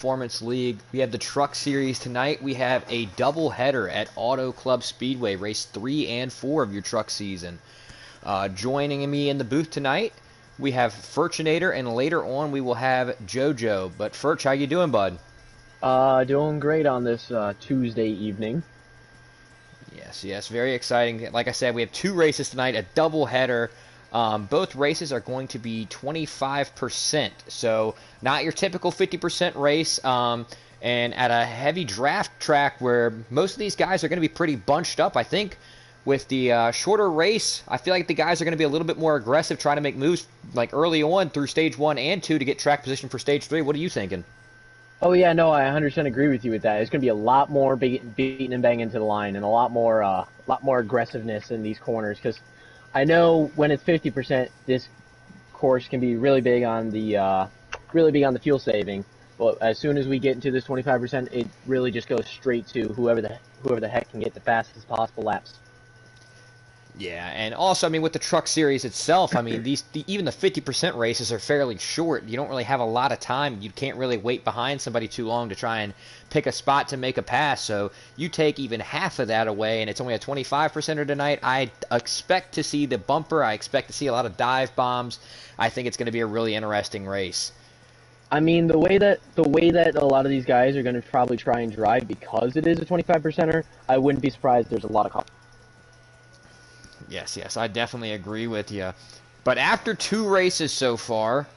Performance League. We have the Truck Series tonight. We have a doubleheader at Auto Club Speedway, race 3 and 4 of your truck season. Joining me in the booth tonight, we have Furchinator, and later on we will have JoJo. But Furch, how you doing, bud? Doing great on this Tuesday evening. Yes, very exciting. Like I said, we have 2 races tonight, a doubleheader. Both races are going to be 25%, so not your typical 50% race, and at a heavy draft track where most of these guys are going to be pretty bunched up. I think with the shorter race, I feel like the guys are going to be a little bit more aggressive, trying to make moves like early on through stage 1 and 2 to get track position for stage 3. What are you thinking? Oh yeah, no, I 100% agree with you with that. It's going to be a lot more beating and banging to the line, and a lot more aggressiveness in these corners. Because I know when it's 50%, this course can be really big on the fuel saving. But as soon as we get into this 25%, it really just goes straight to whoever the heck can get the fastest possible laps. Yeah, and also, I mean, with the truck series itself, I mean, even the 50% races are fairly short. You don't really have a lot of time. You can't really wait behind somebody too long to try and pick a spot to make a pass. So you take even half of that away, and it's only a 25%er tonight. I expect to see the bumper. I expect to see a lot of dive bombs. I think it's going to be a really interesting race. I mean, the way that a lot of these guys are going to probably try and drive because it is a 25%er, I wouldn't be surprised there's a lot of confidence. Yes, I definitely agree with you. But after 2 races so far,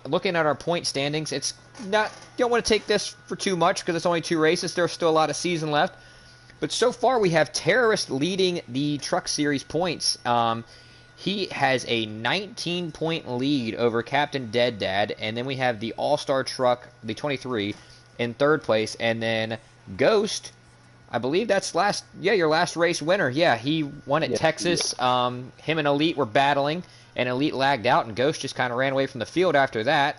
looking at our point standings, it's not, you don't want to take this for too much because it's only 2 races. There's still a lot of season left. But so far we have Terrorist leading the Truck Series points. He has a 19-point lead over Captain Dead Dad, and then we have the All-Star Truck, the 23, in 3rd place, and then Ghost. I believe that's your last race winner. Yeah, he won at Texas. Him and Elite were battling, and Elite lagged out, and Ghost just kind of ran away from the field after that.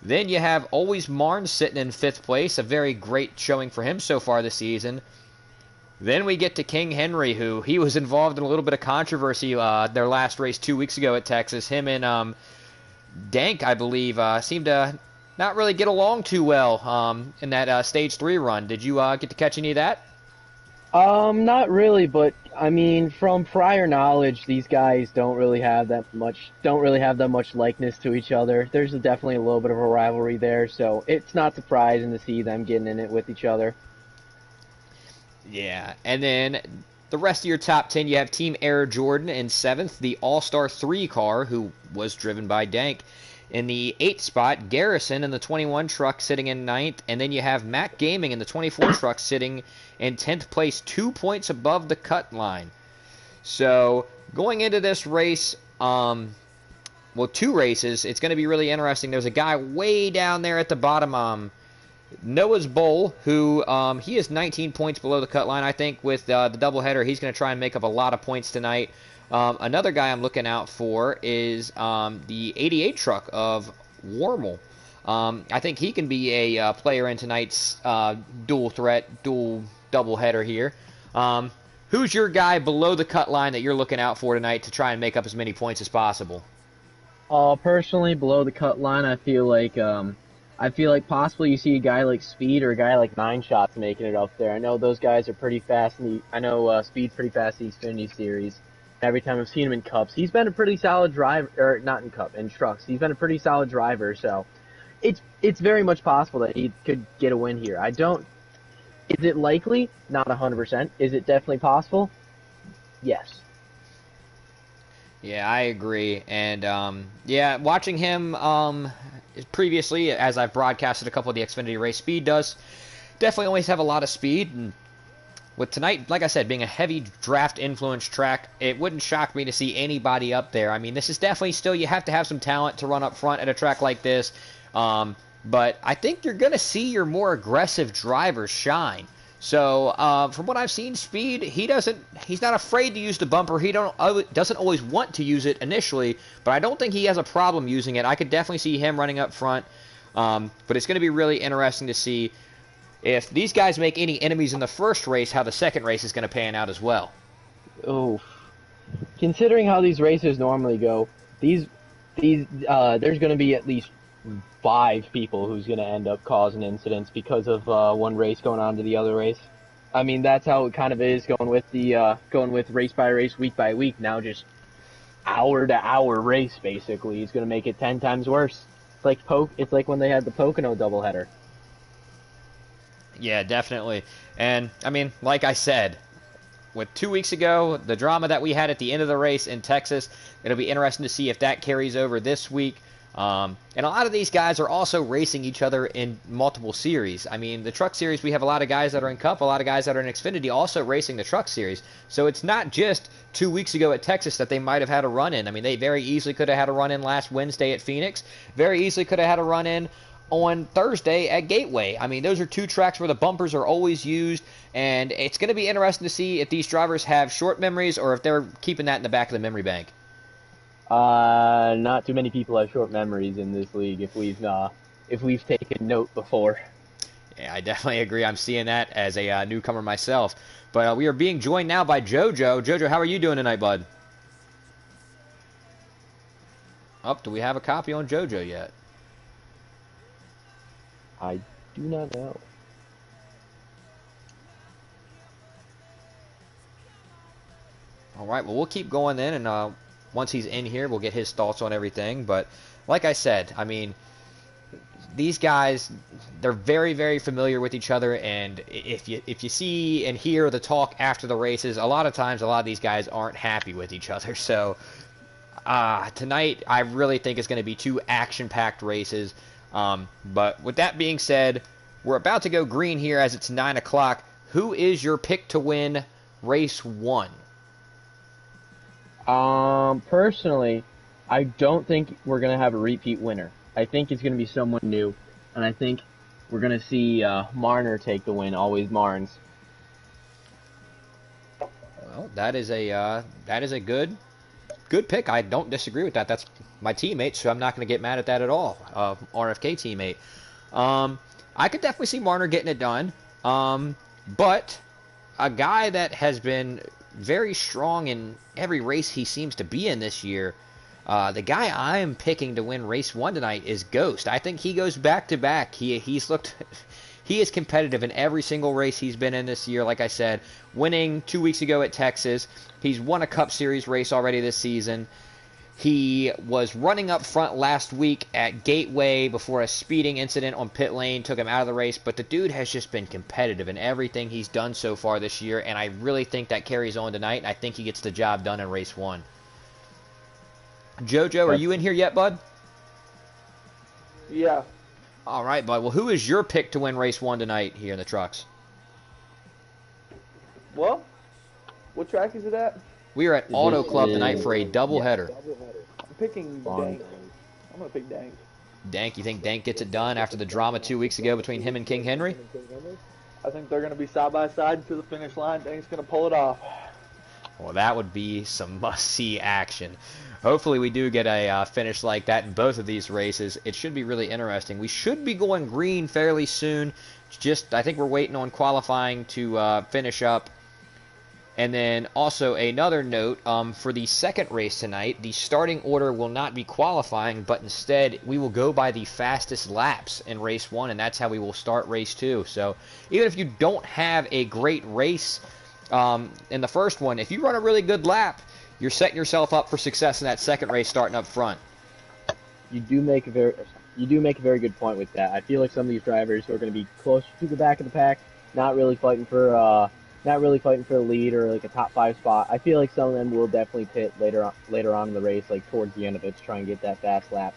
Then you have Always Marn sitting in 5th place, a very great showing for him so far this season. Then we get to King Henry, who he was involved in a little bit of controversy their last race 2 weeks ago at Texas. Him and Dank, I believe, seemed to not really get along too well in that stage 3 run. Did you get to catch any of that? Not really, but I mean, from prior knowledge, these guys don't really have that much likeness to each other. There's definitely a little bit of a rivalry there, so it's not surprising to see them getting in it with each other. Yeah, and then the rest of your top 10, you have Team Air Jordan in 7th, the All-Star 3 car, who was driven by Dank. In the 8th spot, Garrison in the 21 truck sitting in 9th, and then you have Mac Gaming in the 24 truck sitting in 10th place, 2 points above the cut line. So going into this race, 2 races, it's going to be really interesting. There's a guy way down there at the bottom, Noah's Bowl, who he is 19 points below the cut line. I think with the doubleheader, he's going to try and make up a lot of points tonight. Another guy I'm looking out for is the 88 truck of Warmel. I think he can be a player in tonight's dual doubleheader here. Who's your guy below the cut line that you're looking out for tonight to try and make up as many points as possible? Personally, below the cut line, I feel like possibly you see a guy like Speed or a guy like 9 Shots making it up there. I know those guys are pretty fast. I know Speed's pretty fast in the Xfinity Series. Every time I've seen him in Cups, he's been a pretty solid driver, or not in Cup, in trucks. He's been a pretty solid driver, so it's very much possible that he could get a win here. Is it likely? Not 100%. Is it definitely possible? Yes. Yeah, I agree. And, watching him previously, as I've broadcasted a couple of the Xfinity race, Speed does definitely always have a lot of speed. And with tonight, like I said, being a heavy draft influence track, it wouldn't shock me to see anybody up there. I mean, this is definitely still, you have to have some talent to run up front at a track like this. But I think you're going to see your more aggressive drivers shine. So from what I've seen, Speed, he's not afraid to use the bumper. He doesn't always want to use it initially, but I don't think he has a problem using it. I could definitely see him running up front. But it's going to be really interesting to see if these guys make any enemies in the first race, how the second race is going to pan out as well. Oh, considering how these races normally go, there's going to be at least 5 people who's going to end up causing incidents because of one race going on to the other race. I mean, that's how it kind of is going with race by race, week by week. Now just hour to hour race basically is going to make it 10 times worse. It's like when they had the Pocono doubleheader. Yeah, definitely. And I mean, like I said, with 2 weeks ago, the drama that we had at the end of the race in Texas, it'll be interesting to see if that carries over this week. And a lot of these guys are also racing each other in multiple series. I mean, the Truck Series, we have a lot of guys that are in Cup, a lot of guys that are in Xfinity also racing the Truck Series. So it's not just 2 weeks ago at Texas that they might have had a run-in. I mean, they very easily could have had a run-in last Wednesday at Phoenix. Very easily could have had a run-in on Thursday at Gateway. I mean, those are 2 tracks where the bumpers are always used, and it's going to be interesting to see if these drivers have short memories or if they're keeping that in the back of the memory bank. Not too many people have short memories in this league if we've taken note before. Yeah, I definitely agree. I'm seeing that as a newcomer myself. But we are being joined now by JoJo. JoJo, how are you doing tonight, bud? Oh, do we have a copy on JoJo yet? I do not know. All right, well, we'll keep going then, and once he's in here, we'll get his thoughts on everything. But like I said, I mean, these guys, they're very, very familiar with each other, and if you see and hear the talk after the races, a lot of times a lot of these guys aren't happy with each other. So tonight, I really think it's going to be 2 action-packed races. But with that being said, we're about to go green here as it's 9 o'clock. Who is your pick to win race 1? Personally, I don't think we're going to have a repeat winner. I think it's going to be someone new, and I think we're going to see Marner take the win, always Marnes. Well, that is a good pick. I don't disagree with that. That's my teammate, so I'm not going to get mad at that at all. RFK teammate. I could definitely see Marner getting it done. But a guy that has been very strong in every race he seems to be in this year, the guy I'm picking to win race 1 tonight is Ghost. I think he goes back to back. He is competitive in every single race he's been in this year. Like I said, winning 2 weeks ago at Texas. He's won a Cup Series race already this season. He was running up front last week at Gateway before a speeding incident on pit lane took him out of the race, but the dude has just been competitive in everything he's done so far this year, and I really think that carries on tonight, and I think he gets the job done in race 1. JoJo, are you in here yet, bud? Yeah. All right, bud. Well, who is your pick to win race 1 tonight here in the trucks? Well, what track is it at? We are at Auto Club tonight for a doubleheader. I'm picking Dank. I'm going to pick Dank. Dank, you think Dank gets it done after the drama 2 weeks ago between him and King Henry? I think they're going to be side by side to the finish line. Dank's going to pull it off. Well, that would be some must-see action. Hopefully we do get a finish like that in both of these races. It should be really interesting. We should be going green fairly soon. I think we're waiting on qualifying to finish up. And then also another note, for the second race tonight, the starting order will not be qualifying, but instead we will go by the fastest laps in race 1, and that's how we will start race 2. So even if you don't have a great race in the first one, if you run a really good lap, you're setting yourself up for success in that second race starting up front. You do make a very good point with that. I feel like some of these drivers who are going to be closer to the back of the pack, not really fighting for the lead or like a top 5 spot. I feel like some of them will definitely pit later on in the race, like towards the end of it, to try and get that fast lap.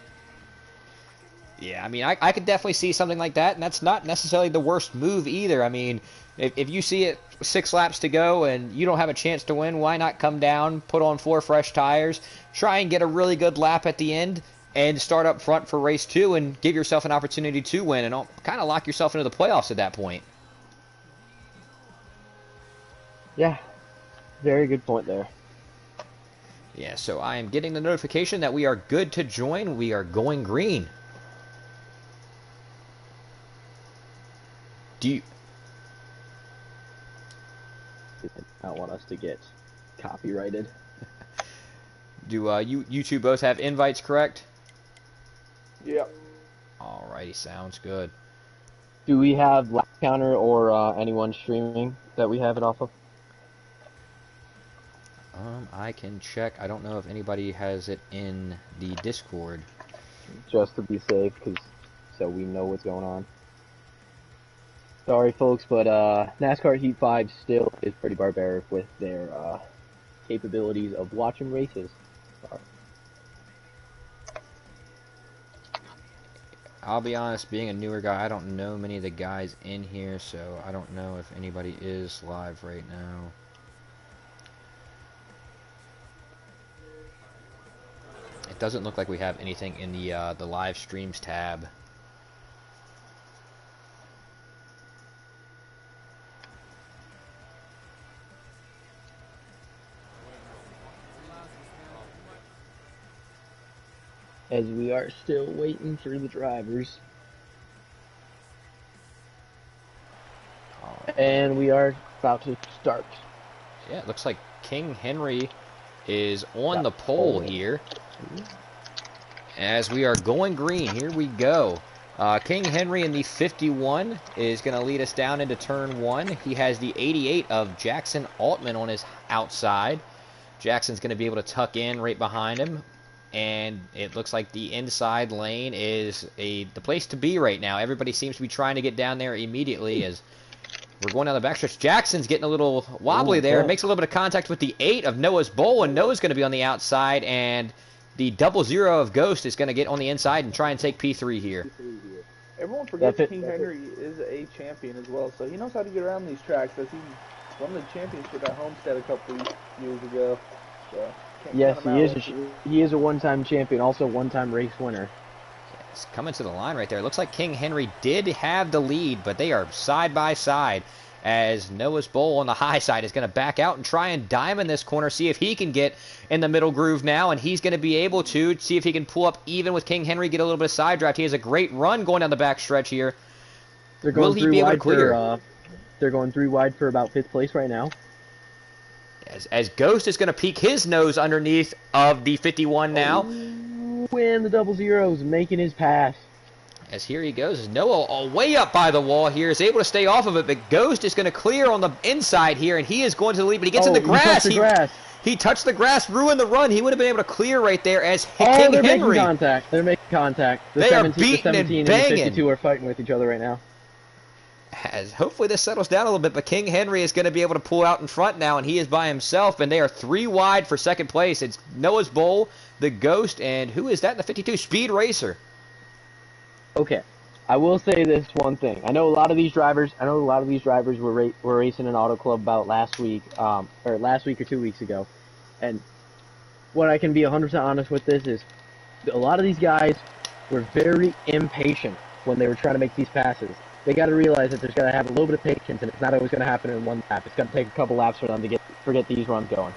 Yeah, I mean, I could definitely see something like that, and that's not necessarily the worst move either. I mean, if you see it 6 laps to go and you don't have a chance to win, why not come down, put on 4 fresh tires, try and get a really good lap at the end, and start up front for race 2 and give yourself an opportunity to win and kind of lock yourself into the playoffs at that point. Yeah, very good point there. Yeah, so I am getting the notification that we are good to join. We are going green. Do you... I don't want us to get copyrighted. Do you two both have invites, correct? Yep. Alrighty, sounds good. Do we have lap counter or anyone streaming that we have it off of? I can check. I don't know if anybody has it in the Discord. Just to be safe, so we know what's going on. Sorry, folks, but NASCAR Heat 5 still is pretty barbaric with their capabilities of watching races. Sorry. I'll be honest, being a newer guy, I don't know many of the guys in here, so I don't know if anybody is live right now. It doesn't look like we have anything in the live streams tab. As we are still waiting for the drivers. And we are about to start. Yeah, it looks like King Henry is on the pole here. As we are going green, here we go. King Henry in the 51 is going to lead us down into turn 1. He has the 88 of Jackson Altman on his outside. Jackson's going to be able to tuck in right behind him. And it looks like the inside lane is the place to be right now. Everybody seems to be trying to get down there immediately as we're going down the backstretch. Jackson's getting a little wobbly there. Makes a little bit of contact with the 8 of Noah's Bowl, and Noah's going to be on the outside, and the 00 of Ghost is going to get on the inside and try and take P3 here. Everyone forgets King Henry is a champion as well, so he knows how to get around these tracks, as he won the championship at Homestead a couple years ago. So. Yes, he is a one-time champion, also one-time race winner. It's coming to the line right there. It looks like King Henry did have the lead, but they are side by side as Noah's Bowl on the high side is going to back out and try and diamond this corner, see if he can get in the middle groove now, and he's going to be able to see if he can pull up even with King Henry, get a little bit of side draft. He has a great run going down the back stretch here. Will he be able to clear? They're going 3 wide for about 5th place right now. As Ghost is going to peek his nose underneath of the 51 now. And the 00 is making his pass. As here he goes. As Noah way up by the wall here is able to stay off of it, but Ghost is going to clear on the inside here, and he is going to the lead, but he gets in the grass. He touched the grass, ruined the run. He would have been able to clear right there as King Henry. Making contact. They're making contact. They are beating and banging. The 52 are fighting with each other right now. As hopefully this settles down a little bit, but King Henry is going to be able to pull out in front now, and he is by himself, and they are 3 wide for 2nd place. It's Noah's Bowl, the Ghost, and who is that in the 52? Speed Racer. Okay, I will say this one thing. I know a lot of these drivers were racing an auto club about last week or 2 weeks ago, and what I can be 100% honest with this is a lot of these guys were very impatient when they were trying to make these passes. They got to realize that there's got to have a little bit of patience, and it's not always going to happen in one lap. It's going to take a couple laps for them to get these runs going.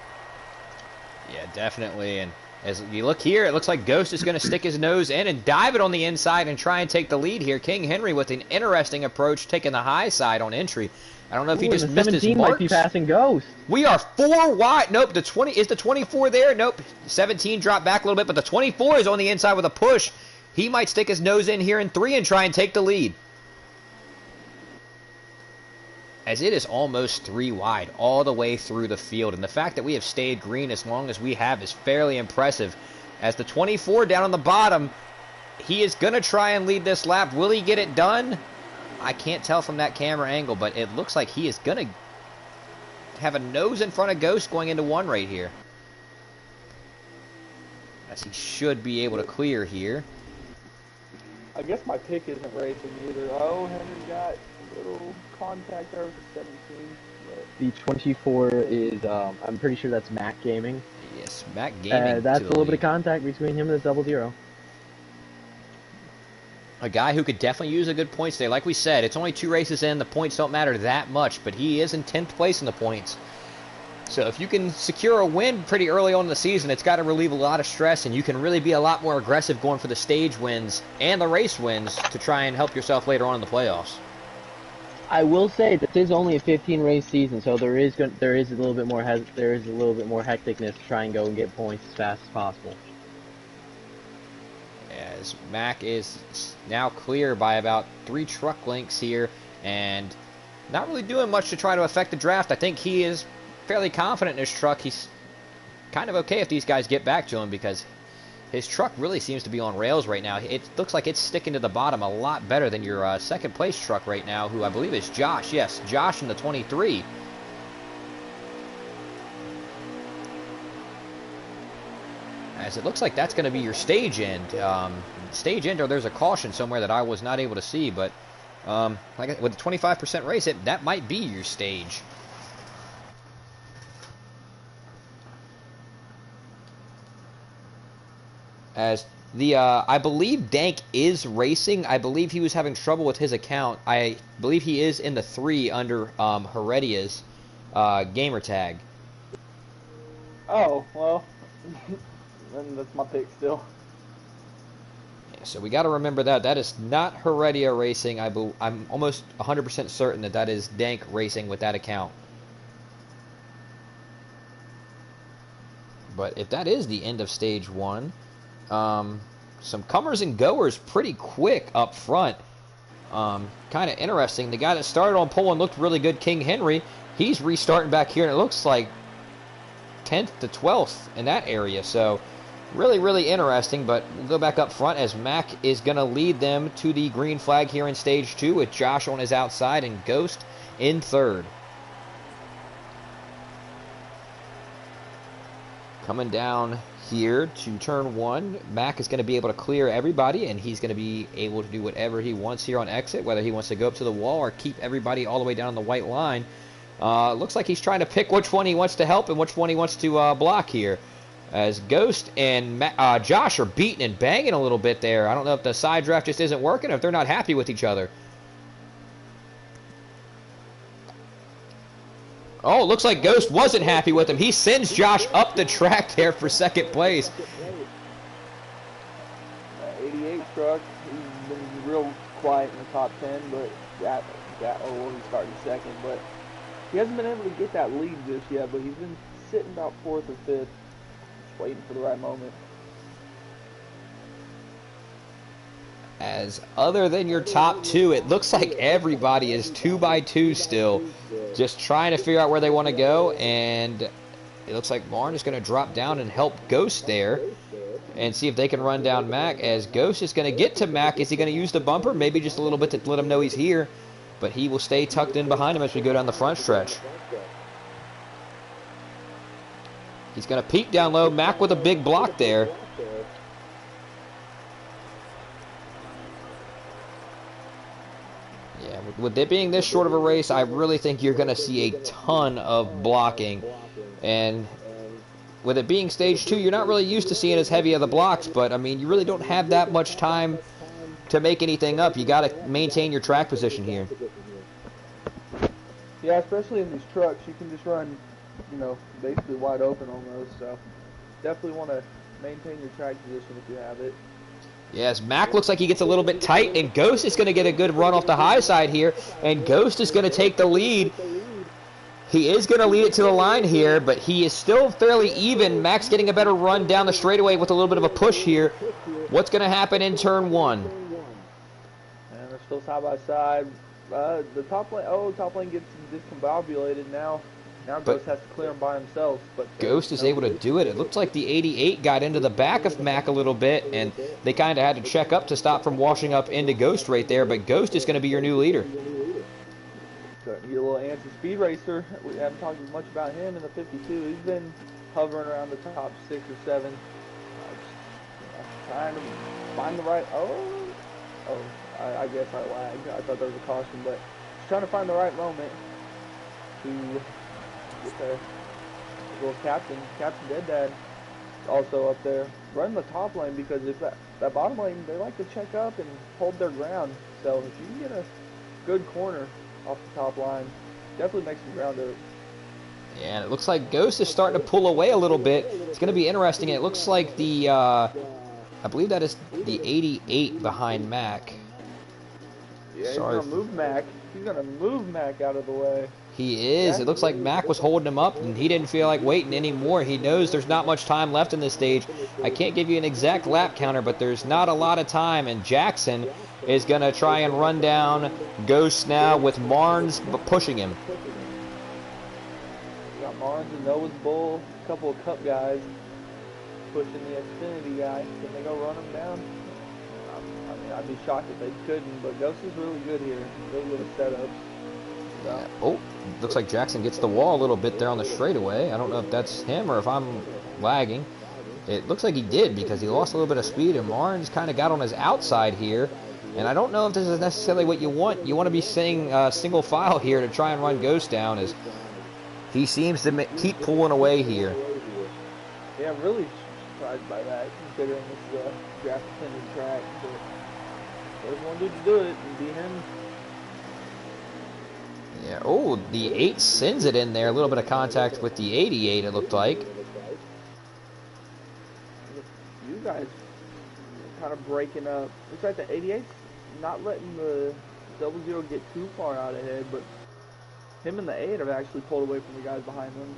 Yeah, definitely. And as you look here, it looks like Ghost is going to stick his nose in and dive it on the inside and try and take the lead here. King Henry with an interesting approach, taking the high side on entry. I don't know if he just missed his marks. 17 might be passing Ghost. We are 4 wide. Nope, the 20 is the 24 there. Nope, 17 dropped back a little bit, but the 24 is on the inside with a push. He might stick his nose in here in 3 and try and take the lead. As it is almost 3 wide all the way through the field. And the fact that we have stayed green as long as we have is fairly impressive. As the 24 down on the bottom, he is going to try and lead this lap. Will he get it done? I can't tell from that camera angle, but it looks like he is going to have a nose in front of Ghost going into 1 right here. As he should be able to clear here. I guess my pick isn't racing either. Oh, Henry got a little contact there with the 17. But... The 24 is, I'm pretty sure that's Mac Gaming. Yes, Mac Gaming. That's a little bit of contact between him and the 00. A guy who could definitely use a good points day. Like we said, it's only 2 races in. The points don't matter that much, but he is in 10th place in the points. So if you can secure a win pretty early on in the season, it's got to relieve a lot of stress, and you can really be a lot more aggressive going for the stage wins and the race wins to try and help yourself later on in the playoffs. I will say this is only a 15 race season, so there is a little bit more hecticness to try and go and get points as fast as possible. as Mac is now clear by about 3 truck lengths here, and not really doing much to try to affect the draft. I think he is fairly confident in his truck. He's kind of okay if these guys get back to him, because his truck really seems to be on rails right now. It looks like it's sticking to the bottom a lot better than your second place truck right now, who I believe is Josh. Yes, Josh in the 23. As it looks like that's going to be your stage end. Stage end, or there's a caution somewhere that I was not able to see, but like with a 25% race, that might be your stage. As the I believe Dank is racing. I believe he was having trouble with his account. I believe he is in the 3 under Heredia's gamer tag. Oh, well, then that's my pick still. Yeah, so we got to remember that. That is not Heredia racing. I'm almost 100% certain that is Dank racing with that account. But if that is the end of stage 1, some comers and goers pretty quick up front. Kind of interesting. The guy that started on pole and looked really good, King Henry, he's restarting back here, and it looks like 10th to 12th in that area. So really, really interesting. But we'll go back up front as Mac is going to lead them to the green flag here in stage 2 with Josh on his outside and Ghost in 3rd. Coming down here to turn 1, Mac is going to be able to clear everybody, and he's going to be able to do whatever he wants here on exit, whether he wants to go up to the wall or keep everybody all the way down the white line. Looks like he's trying to pick which one he wants to help and which one he wants to block here, as Ghost and Josh are beating and banging a little bit there. I don't know if the side draft just isn't working or if they're not happy with each other. Oh, looks like Ghost wasn't happy with him. He sends Josh up the track there for 2nd place. 88 truck, he's been real quiet in the top 10, but he's starting 2nd, but he hasn't been able to get that lead just yet, but he's been sitting about 4th or 5th, just waiting for the right moment. As other than your top 2, it looks like everybody is 2 by 2 still, just trying to figure out where they want to go, and it looks like Lauren is going to drop down and help Ghost there and see if they can run down Mac, as Ghost is going to get to Mac. Is he going to use the bumper? Maybe just a little bit to let him know he's here, but he will stay tucked in behind him as we go down the front stretch. He's going to peek down low. Mac with a big block there. Yeah, with it being this short of a race, I really think you're going to see a ton of blocking. And with it being stage 2, you're not really used to seeing as heavy of the blocks, but I mean, you really don't have that much time to make anything up. You got to maintain your track position here. Yeah, especially in these trucks, you can just run, basically wide open almost. So definitely want to maintain your track position if you have it. Yes, Mac looks like he gets a little bit tight, and Ghost is going to get a good run off the high side here, and Ghost is going to take the lead. He is going to lead it to the line here, but he is still fairly even. Mac's getting a better run down the straightaway with a little bit of a push here. What's going to happen in turn 1? And they're still side by side. The top lane gets discombobulated now. Now Ghost has to clear him by himself. But Ghost is able to do it. It looked like the 88 got into the back of Mac a little bit, and they kind of had to check up to stop from washing up into Ghost right there, but Ghost is going to be your new leader. So, a little anti-speed racer. We haven't talked much about him in the 52. He's been hovering around the top 6 or 7. Trying to find the right... I guess I lagged. I thought there was a caution, but just trying to find the right moment to... Get there. Little Captain Dead Dad, also up there, running the top lane, because if that bottom lane, they like to check up and hold their ground. So if you can get a good corner off the top line, definitely makes the ground up. Yeah, and it looks like Ghost is starting to pull away a little bit. It's going to be interesting. It looks like the, I believe that is the 88 behind Mac. Yeah, he's going to move Mac. He's going to move Mac out of the way. He is. It looks like Mac was holding him up, and he didn't feel like waiting anymore. He knows there's not much time left in this stage. I can't give you an exact lap counter, but there's not a lot of time, and Jackson is going to try and run down Ghost now with Marnes pushing him. We got Marnes and Noah's Bull, a couple of Cup guys pushing the Xfinity guy. Can they go run him down? I mean, I'd be shocked if they couldn't, but Ghost is really good here. Really good at setups. So. Oh, looks like Jackson gets the wall a little bit there on the straightaway. I don't know if that's him or if I'm lagging. It looks like he did because he lost a little bit of speed, and Marnes kind of got on his outside here. And I don't know if this is necessarily what you want. You want to be saying single file here to try and run Ghost down, as he seems to keep pulling away here. Yeah, I'm really surprised by that, considering this is a draft-dependent track. But there's one dude to do it, and be him. Yeah. Oh, the 8 sends it in there. A little bit of contact with the 88, it looked like. You guys kind of breaking up. Looks like the 88's not letting the 00 get too far out ahead, but him and the 8 have actually pulled away from the guys behind them.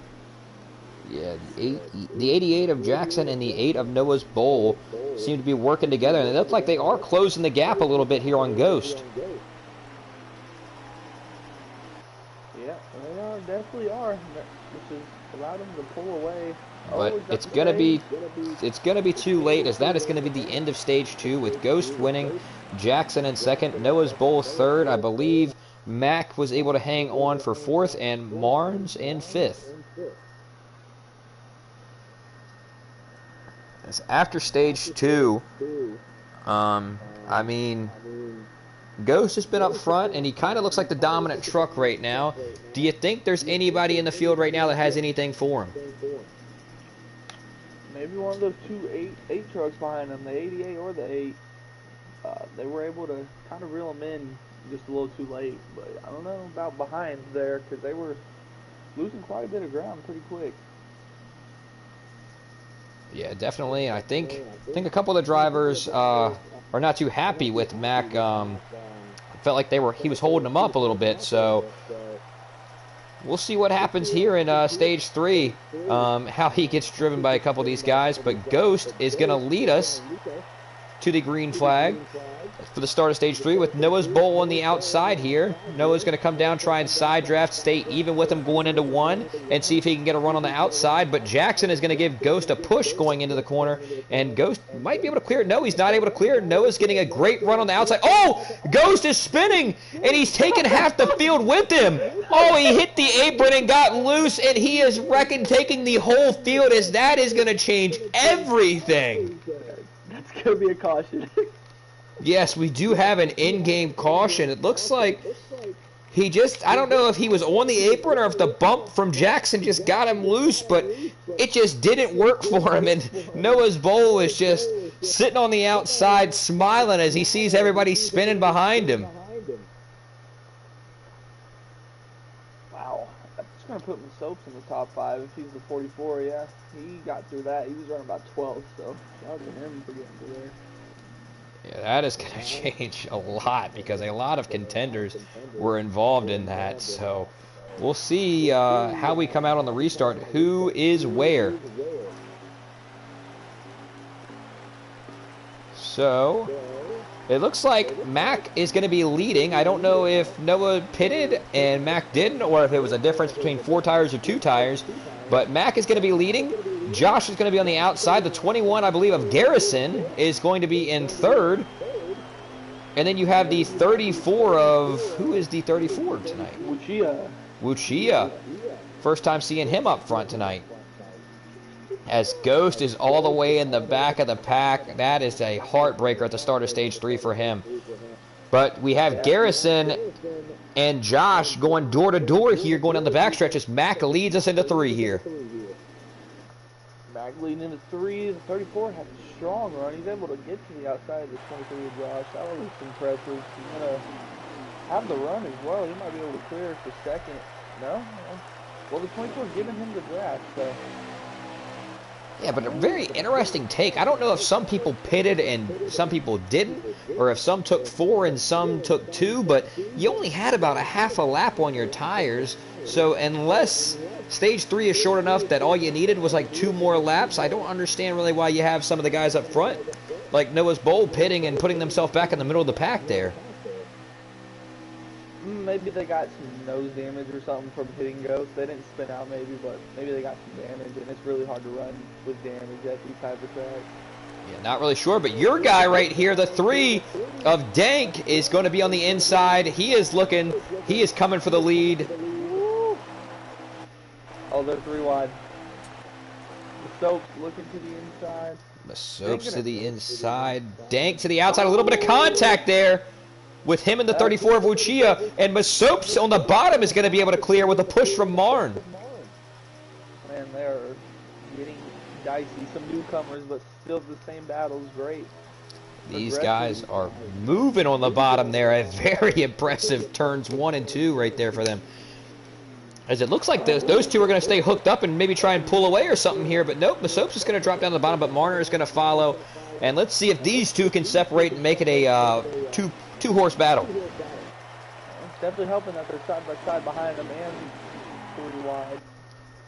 Yeah, the 88 of Jackson and the 8 of Noah's Bowl seem to be working together, and it looks like they are closing the gap a little bit here on Ghost. Yeah, they definitely are, which has allowed them to pull away. But it's gonna be too late, as that is gonna be the end of stage 2 with Ghost winning, Jackson in second, Noah's Bowl third. I believe Mac was able to hang on for fourth, and Marnes in fifth. As after stage 2, I mean, Ghost has been up front, and he kind of looks like the dominant truck right now. Do you think there's anybody in the field right now that has anything for him? Maybe one of those two 8 trucks behind them, the 88 or the 8. They were able to kind of reel them in just a little too late. But I don't know about behind there, because they were losing quite a bit of ground pretty quick. Yeah, definitely. I think a couple of the drivers are not too happy with Mac. Felt like he was holding them up a little bit. So we'll see what happens here in stage 3. How he gets driven by a couple of these guys. But Ghost is going to lead us to the green flag for the start of stage 3 with Noah's Bowl on the outside here. Noah's going to come down, try and side draft, stay even with him going into 1, and see if he can get a run on the outside. But Jackson is going to give Ghost a push going into the corner, and Ghost might be able to clear it. No, he's not able to clear it. Noah's getting a great run on the outside. Oh, Ghost is spinning, and he's taking half the field with him. Oh, he hit the apron and got loose, and he is taking the whole field, as that is going to change everything. That's going to be a caution. Yes, we do have an in-game caution. It looks like he I don't know if he was on the apron or if the bump from Jackson just got him loose, but it just didn't work for him. And Noah's Bowl is just sitting on the outside smiling as he sees everybody spinning behind him. Wow. That's going to put masopes in the top 5 if he's the 44, yeah. He got through that. He was running about 12, so shout out to him for getting through there. Yeah, that is going to change a lot because a lot of contenders were involved in that. So we'll see how we come out on the restart. Who is where? So it looks like Mac is going to be leading. I don't know if Noah pitted and Mac didn't, or if it was a difference between 4 tires or 2 tires. But Mac is going to be leading. Josh is going to be on the outside. The 21, I believe, of Garrison is going to be in third. And then you have the 34 of... Who is the 34 tonight? Wuchia. First time seeing him up front tonight. As Ghost is all the way in the back of the pack. That is a heartbreaker at the start of stage 3 for him. But we have Garrison and Josh going door to door here, going down the backstretch as Mac leads us into 3 here. Mac leading into 3. The 34 had a strong run. He's able to get to the outside of the 23 of Josh. That was impressive. He's going to have the run as well. He might be able to clear for second. No? Well, the 24 giving him the draft, so... Yeah, but a very interesting take. I don't know if some people pitted and some people didn't, or if some took 4 and some took 2, but you only had about a half a lap on your tires. So unless stage 3 is short enough that all you needed was like 2 more laps, I don't understand really why you have some of the guys up front, like Noah's Bowl, pitting and putting themselves back in the middle of the pack there. Maybe they got some nose damage or something from hitting Ghost. They didn't spin out maybe, but maybe they got some damage, and it's really hard to run with damage at these type of tracks. Yeah, not really sure, but your guy right here, the 3 of Dank, is going to be on the inside. He is coming for the lead. Oh, they're 3 wide. The Soaps looking to the inside. Masopes to the inside. Dank to the outside. A little bit of contact there with him and the 34 of Lucia. And Masopes on the bottom is going to be able to clear with a push from Marn. Man, they're getting dicey. Some newcomers, but still the same battles. Great. These guys are moving on the bottom there. A very impressive turns 1 and 2 right there for them. As it looks like those two are going to stay hooked up and maybe try and pull away or something here. But nope, Masopes is going to drop down to the bottom, but Marner is going to follow. And let's see if these two can separate and make it a two-horse battle. It's definitely helping that they're side by side behind them and 40 wide.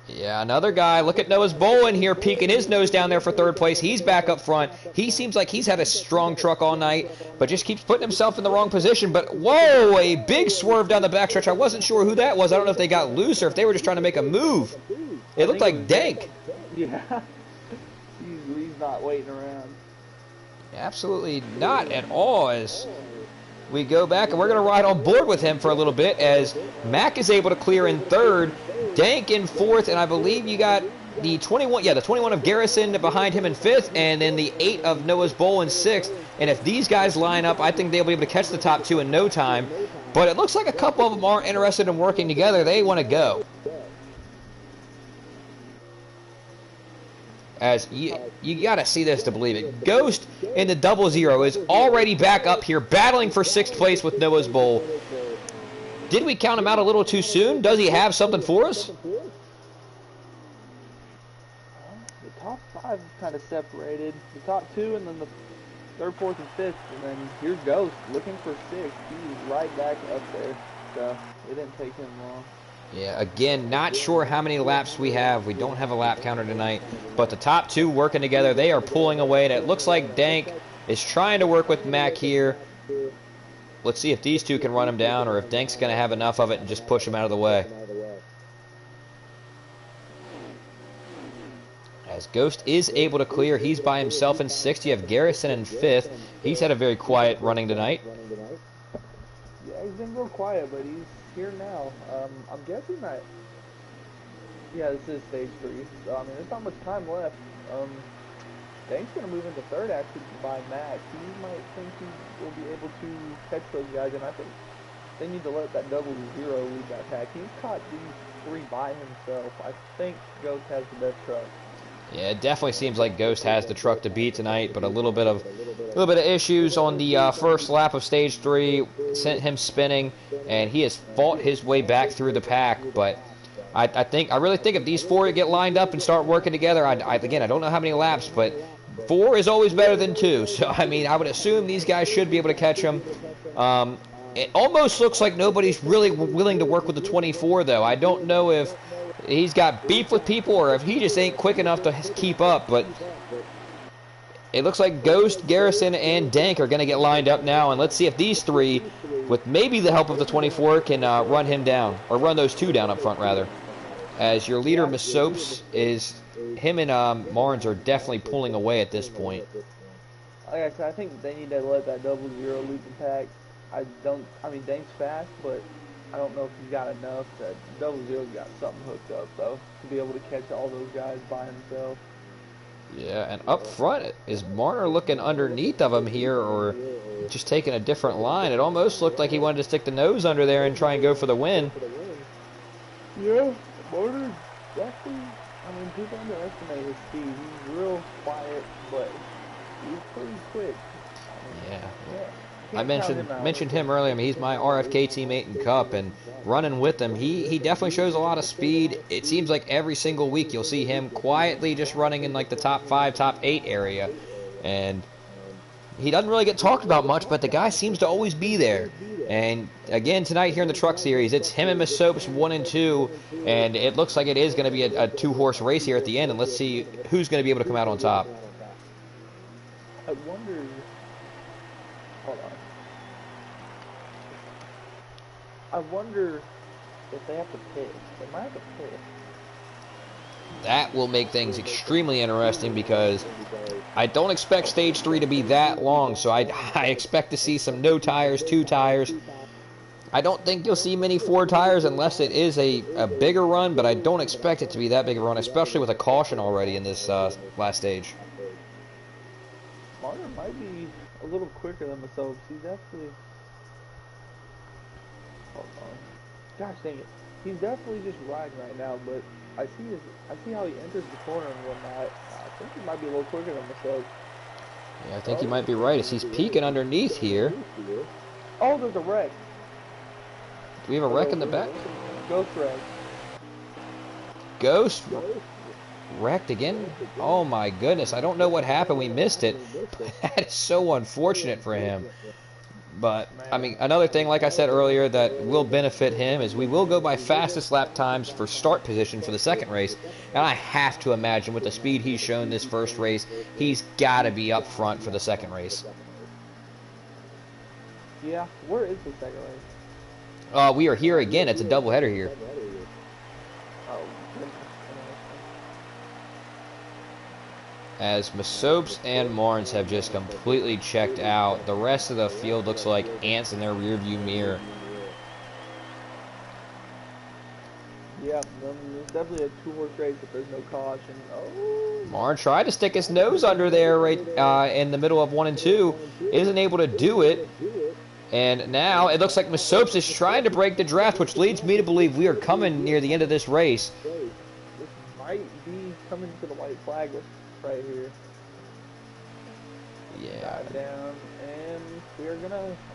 Yeah, another guy. Look at Noah's Bowl in here peeking his nose down there for 3rd place. He's back up front. He seems like he's had a strong truck all night, but just keeps putting himself in the wrong position. But, whoa, a big swerve down the backstretch. I wasn't sure who that was. I don't know if they got loose or if they were just trying to make a move. It looked like Dank. Yeah. He's not waiting around. Absolutely not at all. As we go back, and we're going to ride on board with him for a little bit as Mac is able to clear in 3rd. Dank in 4th, and I believe you got the 21, the 21 of Garrison behind him in 5th, and then the 8 of Noah's Bowl in 6th. And if these guys line up, I think they'll be able to catch the top 2 in no time. But it looks like a couple of them aren't interested in working together. They want to go. As you got to see this to believe it. Ghost in the 00 is already back up here, battling for 6th place with Noah's Bowl. Did we count him out a little too soon? Does he have something for us? The top 5 is kind of separated. The top 2 and then the 3rd, 4th, and 5th. And then here's Ghost looking for 6th. He's right back up there. So it didn't take him long. Yeah, again, not sure how many laps we have. We don't have a lap counter tonight. But the top 2 working together. They are pulling away. And it looks like Dank is trying to work with Mac here. Let's see if these two can run him down or if Dank's going to have enough of it and just push him out of the way. As Ghost is able to clear, he's by himself in 6th. You have Garrison in 5th. He's had a very quiet running tonight. Yeah, he's been real quiet, but he's here now. I'm guessing that... Yeah, this is stage 3. So, I mean, there's not much time left. Dank's going to move into 3rd actually by Mac. He might think he will be able to catch those guys, and I think they need to let that 00 lead that pack. He's caught these 3 by himself. I think Ghost has the best truck. Yeah, it definitely seems like Ghost has the truck to beat tonight, but a little bit of issues on the first lap of stage 3 sent him spinning, and he has fought his way back through the pack. But I really think if these 4 get lined up and start working together, again, I don't know how many laps, but 4 is always better than 2. So, I mean, I would assume these guys should be able to catch him. It almost looks like nobody's really willing to work with the 24, though. I don't know if he's got beef with people or if he just ain't quick enough to keep up. But it looks like Ghost, Garrison, and Dank are going to get lined up now. And let's see if these 3, with maybe the help of the 24, can run him down. Or run those 2 down up front, rather. As your leader, Masopes, him and Marnes are definitely pulling away at this point. Like I said, I think they need to let that 00 lead the pack. I mean, Dank's fast, but I don't know if he's got enough. That 00's got something hooked up, though, to be able to catch all those guys by himself. Yeah, and up front, is Marner looking underneath of him here or just taking a different line? It almost looked like he wanted to stick the nose under there and try and go for the win. Yeah, Marner definitely, I mean, people underestimate his speed. He's real quiet, but he's pretty quick. I mentioned him earlier. I mean, he's my RFK teammate in Cup, and running with him. He definitely shows a lot of speed. It seems like every single week you'll see him quietly just running in like the top 5, top 8 area. And he doesn't really get talked about much, but the guy seems to always be there. And again, tonight here in the Truck Series, it's him and masopes 1 and 2, and it looks like it is going to be a 2-horse race here at the end, and let's see who's going to be able to come out on top. I wonder. Hold on. I wonder if they have to pit. They might have to pit. That will make things extremely interesting because I don't expect Stage 3 to be that long, so I expect to see some no tires, 2 tires. I don't think you'll see many 4 tires unless it is a bigger run, but I don't expect it to be that big a run, especially with a caution already in this last stage. Martin might be a little quicker than myself. He's definitely... Hold on. Gosh dang it. He's definitely just riding right now, but I see how he enters the corner and whatnot. I think he might be a little quicker than myself. Yeah, I think you might be right as he's peeking underneath here. Oh, there's a wreck. Do we have a wreck in the back? Ghost wreck. Ghost wrecked again? Oh my goodness, I don't know what happened. We missed it. That is so unfortunate for him. But, I mean, another thing, like I said earlier, that will benefit him is we will go by fastest lap times for start position for the second race. And I have to imagine with the speed he's shown this first race, he's got to be up front for the second race. Yeah, where is the second race? We are here again. It's a doubleheader here. Oh, As masopes and Marnes have just completely checked out. The rest of the field looks like ants in their rearview mirror. yeah, it's definitely a 2-horse race if there's no caution. Oh. Marne tried to stick his nose under there right in the middle of 1 and 2. Isn't able to do it. And now it looks like masopes is trying to break the draft, which leads me to believe we are coming near the end of this race. This might be coming to the white flag right here. Yeah. Dive down, and I'm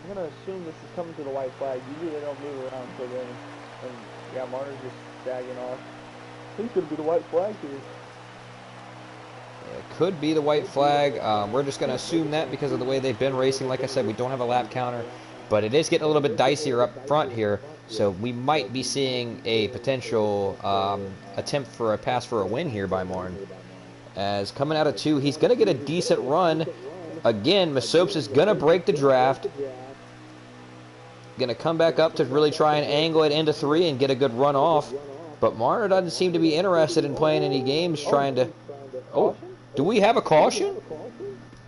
gonna assume this is coming to the white flag. Usually they don't move around until then. And yeah, Martin's just sagging off. I think it's gonna be the white flag here. It could be the white flag. We're just going to assume that because of the way they've been racing. Like I said, we don't have a lap counter, but it is getting a little bit dicier up front here. So we might be seeing a potential attempt for a pass for a win here by Marne. As coming out of 2, he's going to get a decent run. Again, masopes is going to break the draft. Going to come back up to really try and angle it into 3 and get a good run off. But Marne doesn't seem to be interested in playing any games trying to... Oh, do we have a caution?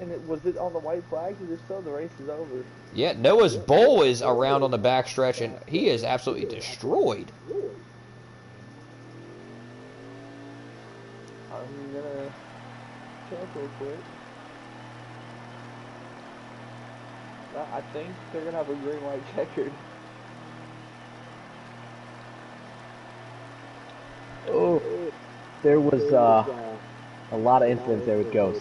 And was it on the white flag? Because if so, the race is over. Yeah, Noah's Bowl is around on the backstretch, and he is absolutely destroyed. I'm gonna check real quick. I think they're gonna have a green-white checkered. Oh, there was a lot of incidents there with Ghost.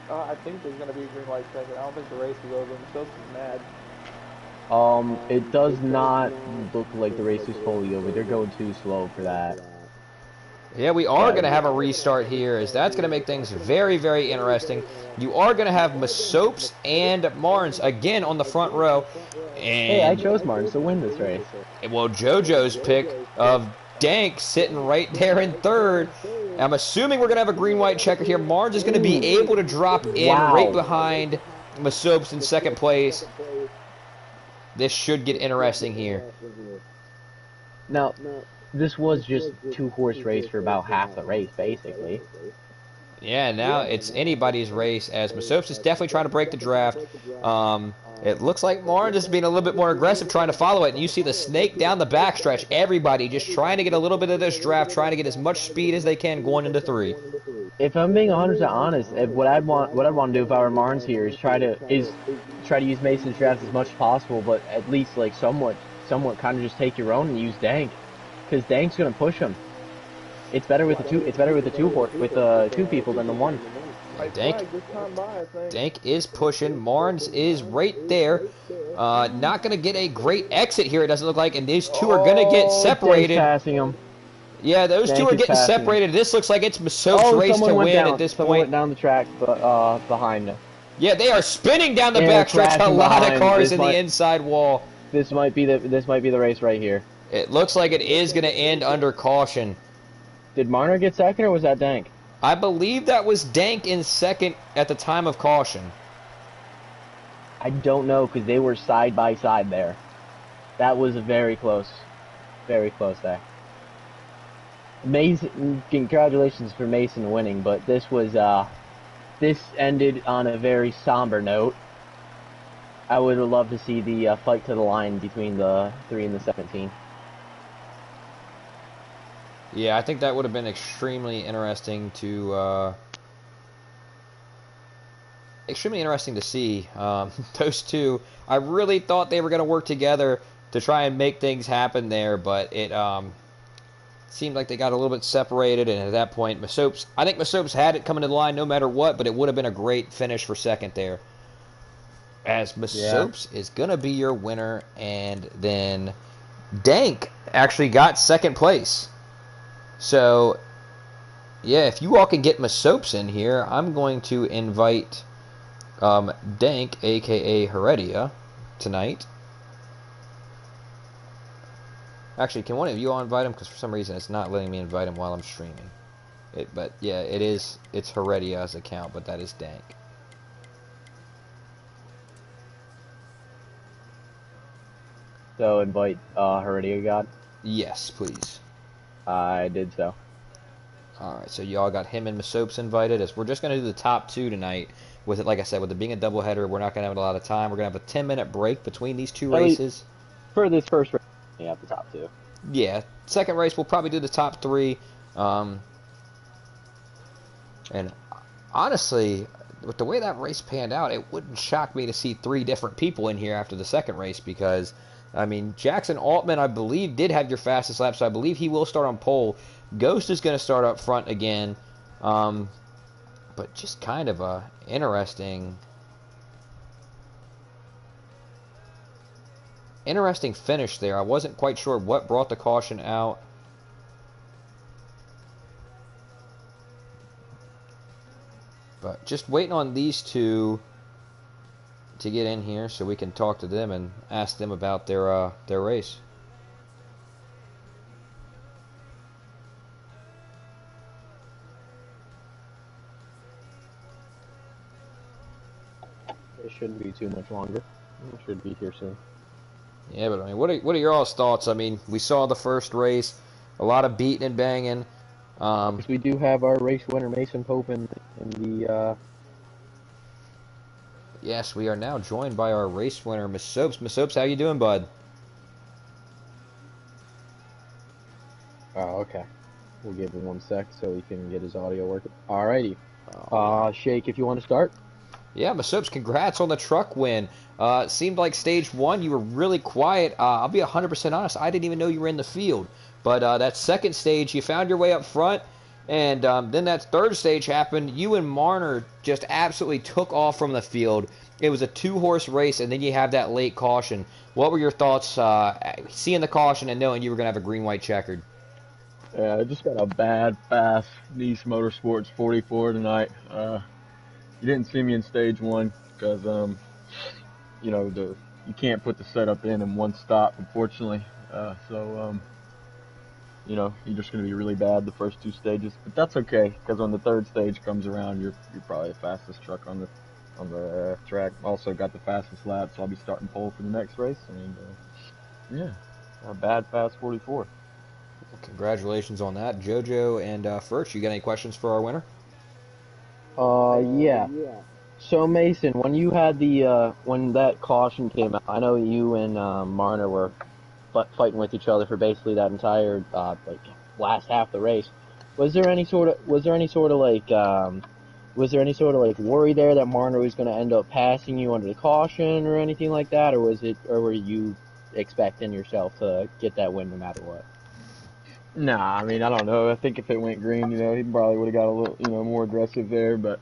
I think there's gonna be a green-white checkered. I don't think the race is over. I'm so mad. It does not look like the race is fully over. They're going too slow for that. Yeah, we are going to have a restart here, as that's going to make things very, very interesting. You are going to have masopes and Marnes again on the front row. And hey, I chose Marnes to win this race. Well, JoJo's pick of Dank sitting right there in 3rd. I'm assuming we're going to have a green-white checker here. Marnes is going to be able to drop in right behind masopes in 2nd place. This should get interesting here. Now, this was just 2-horse race for about half the race, basically. Yeah, now it's anybody's race, as masopes is definitely trying to break the draft. It looks like Marne is being a little bit more aggressive trying to follow it, and you see the snake down the backstretch. Everybody just trying to get a little bit of this draft, trying to get as much speed as they can going into 3. If I'm being 100% honest, what I'd want to do if I were Marnes here is try to use Mason's draft as much as possible, but at least like somewhat kind of just take your own and use Dank, because Dank's gonna push him. It's better with the two people than the 1. White Dank, flag this time by, I think. Dank is pushing. Marnes is right there. Not going to get a great exit here, it doesn't look like, and these two are going to get Oh, Dank's separated. passing him. Yeah, those two Dank are is getting passing him. separated. This looks like it's Masopes' Oh, race to someone went win down. at this Someone point. went down the track, but behind them. Yeah, they are spinning down the And they're backstretch. A crashing lot of behind. cars This in might- the inside wall. This might be the race right here. It looks like it is going to end under caution. Did Marner get second, or was that Dank? I believe that was Dank in second at the time of caution. I don't know, because they were side by side there. That was very close there. Mason, congratulations for Mason winning, but this was this ended on a very somber note. I would have loved to see the fight to the line between the 3 and the 17. Yeah, I think that would have been extremely interesting to see. Those two, I really thought they were going to work together to try and make things happen there, but it seemed like they got a little bit separated, and at that point, I think Masopes had it coming to the line no matter what, but it would have been a great finish for second there. As Masopes is going to be your winner, and then Dank actually got second place. So, yeah, if you all can get Masopes in here, I'm going to invite Dank, a.k.a. Heredia, tonight. Actually, can one of you all invite him? Because for some reason it's not letting me invite him while I'm streaming. But, yeah, it's Heredia's account, but that is Dank. So invite Heredia God? Yes, please. I did so. Alright, so y'all got him and Masopes invited. As we're just going to do the top two tonight. With it, like I said, with it being a doubleheader, we're not going to have a lot of time. We're going to have a 10-minute break between these two races. For this first race, yeah, the top two. Yeah, second race we'll probably do the top three. And honestly, with the way that race panned out, it wouldn't shock me to see 3 different people in here after the second race because, I mean, Jackson Altman, I believe, did have your fastest lap, so I believe he will start on pole. Ghost is going to start up front again. But just kind of a interesting finish there. I wasn't quite sure what brought the caution out. But just waiting on these two to get in here so we can talk to them and ask them about their race. It shouldn't be too much longer. It should be here soon. Yeah, but I mean, what are your all's thoughts? I mean, we saw the first race, a lot of beating and banging. We do have our race winner Mason Pope in the. Yes, we are now joined by our race winner, Masopes. Masopes, how you doing, bud? Oh, okay. We'll give him 1 sec so he can get his audio working. Alrighty. Shake, if you want to start. Yeah, Masopes, congrats on the truck win. It seemed like stage 1, you were really quiet. I'll be 100% honest, I didn't even know you were in the field. But that second stage, you found your way up front, and then that third stage happened. You and Marner just absolutely took off from the field. It was a 2-horse race, and then you have that late caution. What were your thoughts seeing the caution and knowing you were going to have a green-white checkered? Yeah, I just got a bad, fast Nice Motorsports 44 tonight. You didn't see me in stage 1 because, you know, you can't put the setup in one stop, unfortunately. You know, you're just going to be really bad the first 2 stages, but that's okay because when the third stage comes around, you're probably the fastest truck on the track. Also got the fastest lap, so I'll be starting pole for the next race. And yeah, a bad fast 44. Well, congratulations on that, JoJo and Furch. You got any questions for our winner? Yeah. So Mason, when you had when that caution came out, I know you and Marner were fighting with each other for basically that entire last half of the race. Was there any sort of worry there that Marner was going to end up passing you under the caution or anything like that, or were you expecting yourself to get that win no matter what? Nah, I mean, I don't know. I think if it went green, you know, he probably would have got a little, you know, more aggressive there. But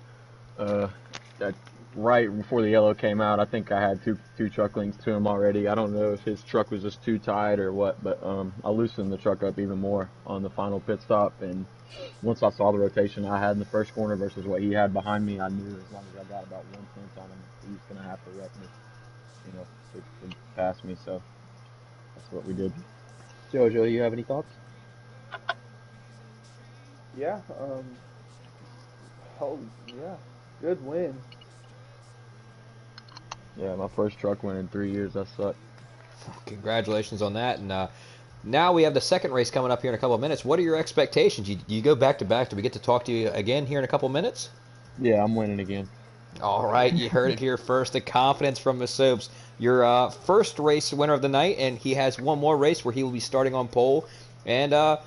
that right before the yellow came out, I think I had two truck links to him already. I don't know if his truck was just too tight or what, but I loosened the truck up even more on the final pit stop. And once I saw the rotation I had in the first corner versus what he had behind me, I knew as long as I got about 1/10 on him, he's gonna have to wreck me, to pass me. So that's what we did. Jojo, you have any thoughts? Yeah. Oh yeah. Good win. Yeah, my first truck win in 3 years. That sucked. Congratulations on that. And now we have the second race coming up here in a couple of minutes. What are your expectations? You go back to back. Do we get to talk to you again here in a couple of minutes? Yeah, I'm winning again. All right, you heard it here first. The confidence from masopes. Your first race winner of the night, and he has one more race where he will be starting on pole. And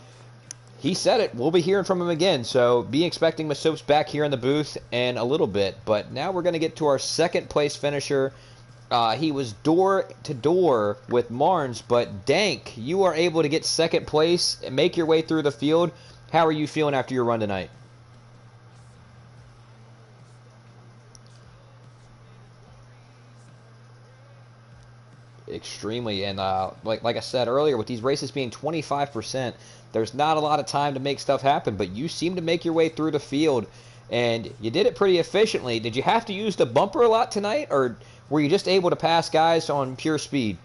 he said it. We'll be hearing from him again. So be expecting masopes back here in the booth in a little bit. But now we're going to get to our second place finisher. He was door to door with Marnes, but Dank, you are able to get second place and make your way through the field. How are you feeling after your run tonight? Extremely, and like I said earlier, with these races being 25%, there's not a lot of time to make stuff happen, but you seem to make your way through the field, and you did it pretty efficiently. Did you have to use the bumper a lot tonight, or were you just able to pass guys on pure speed?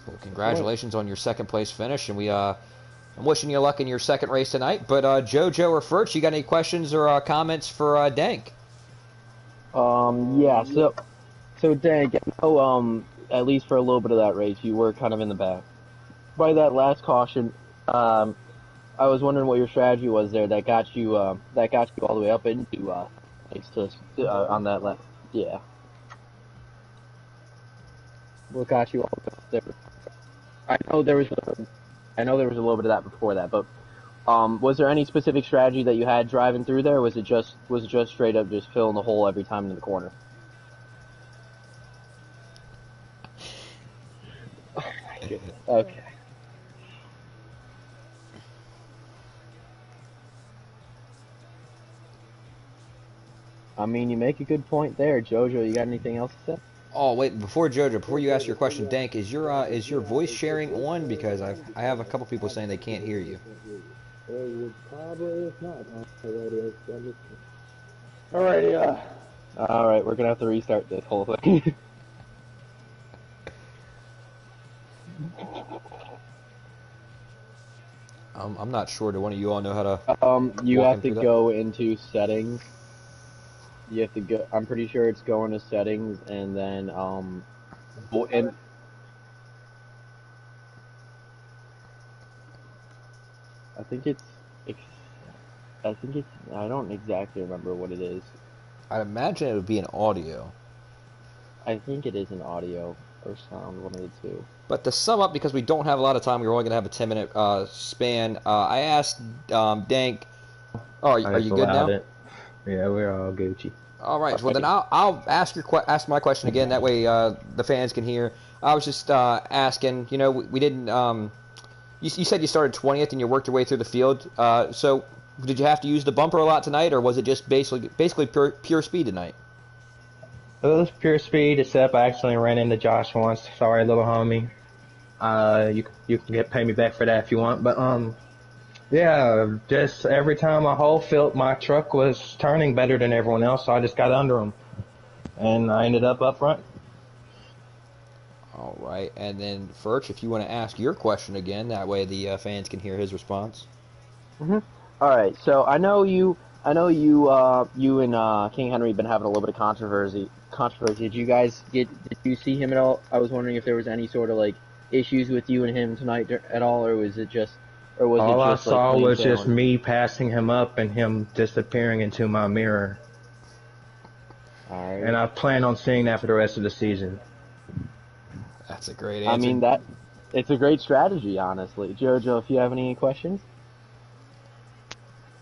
Well, congratulations on your second place finish, and I'm wishing you luck in your second race tonight. But Jojo or Furch, you got any questions or comments for Dank? Yeah. So Dank, I know, at least for a little bit of that race, you were kind of in the back. By that last caution, I was wondering what your strategy was there that got you all the way up into on that left. Yeah. What got you all the way up there? I know there was a little bit of that before that, but was there any specific strategy that you had driving through there? Or was it just straight up just filling the hole every time in the corner? Oh my goodness. Okay. I mean, you make a good point there, Jojo. You got anything else to say? Oh wait, before Jojo, before you ask your question, Dank, is your voice sharing on? Because I have a couple people saying they can't hear you. Probably not. Alrighty. All right, we're gonna have to restart this whole thing. I'm not sure. Do one of you all know how to? You walk have him to through that? go into settings. You have to go. I'm pretty sure it's going to settings and then and I think it's. I don't exactly remember what it is. I'd imagine it would be an audio. I think it is an audio or sound, one of the two. But to sum up, because we don't have a lot of time, we're only going to have a 10-minute span. I asked Dank. Oh, are you good now? Yeah, we're all Gucci. All right. Well, then I'll ask ask my question again. That way the fans can hear. I was just asking. You know, we didn't. You said you started 20th and you worked your way through the field. So did you have to use the bumper a lot tonight, or was it just basically pure speed tonight? It was pure speed, except I accidentally ran into Josh once. Sorry, little homie. You can pay me back for that if you want. But yeah, just every time I whole felt my truck was turning better than everyone else, so I just got under them, and I ended up front. All right, and then Furch, if you want to ask your question again, that way the fans can hear his response. Mm-hmm. All right, so I know you and King Henry have been having a little bit of controversy. Did you see him at all? I was wondering if there was any sort of like issues with you and him tonight at all, or was it just All I saw like, was just me passing him up and him disappearing into my mirror. All right. And I plan on seeing that for the rest of the season. That's a great answer. I mean, it's a great strategy, honestly. Jojo, if you have any questions?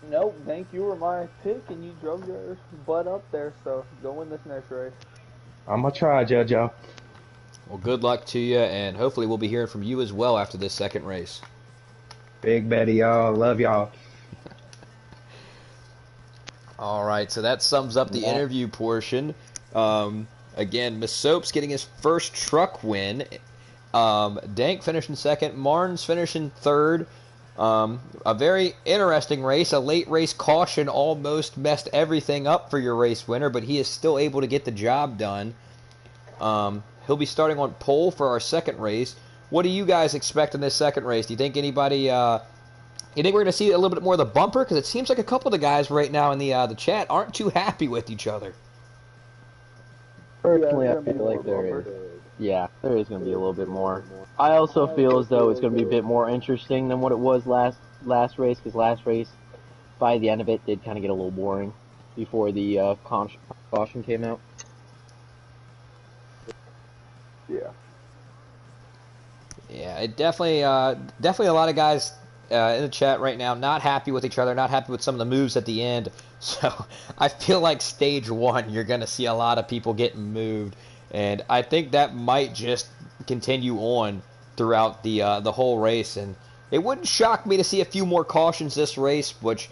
Nope, thank you were my pick, and you drove your butt up there, so go win this next race. I'm going to try, JoJo. Well, good luck to you, and hopefully we'll be hearing from you as well after this second race. Big Betty, y'all. Love y'all. All right, so that sums up the interview portion. Again, Masopes getting his first truck win. Dank finishing second. Marnes finishing third. A very interesting race. A late race caution almost messed everything up for your race winner, but he is still able to get the job done. He'll be starting on pole for our second race. What do you guys expect in this second race? Do you think anybody... you think we're going to see a little bit more of the bumper? Because it seems like a couple of the guys right now in the chat aren't too happy with each other. Personally, I feel like there is. Yeah, there is going to be a little bit more. I also feel as though it's going to be a bit more interesting than what it was last race, because last race, by the end of it, did kind of get a little boring before the caution came out. Yeah. Yeah, it definitely a lot of guys in the chat right now not happy with each other, not happy with some of the moves at the end. So I feel like stage one, you're going to see a lot of people getting moved, and I think that might just continue on throughout the whole race. And it wouldn't shock me to see a few more cautions this race, which,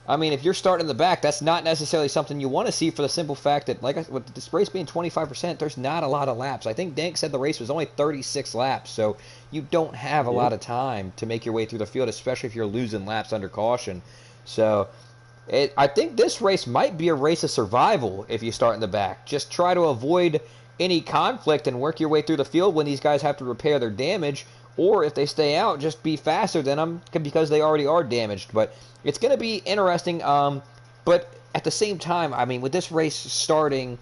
I mean, if you're starting in the back, that's not necessarily something you want to see for the simple fact that, like, with this race being 25%, there's not a lot of laps. I think Dank said the race was only 36 laps, so you don't have a lot of time to make your way through the field, especially if you're losing laps under caution. So I think this race might be a race of survival if you start in the back. Just try to avoid any conflict and work your way through the field when these guys have to repair their damage, or if they stay out, just be faster than them because they already are damaged. But it's going to be interesting, but at the same time, I mean, with this race starting,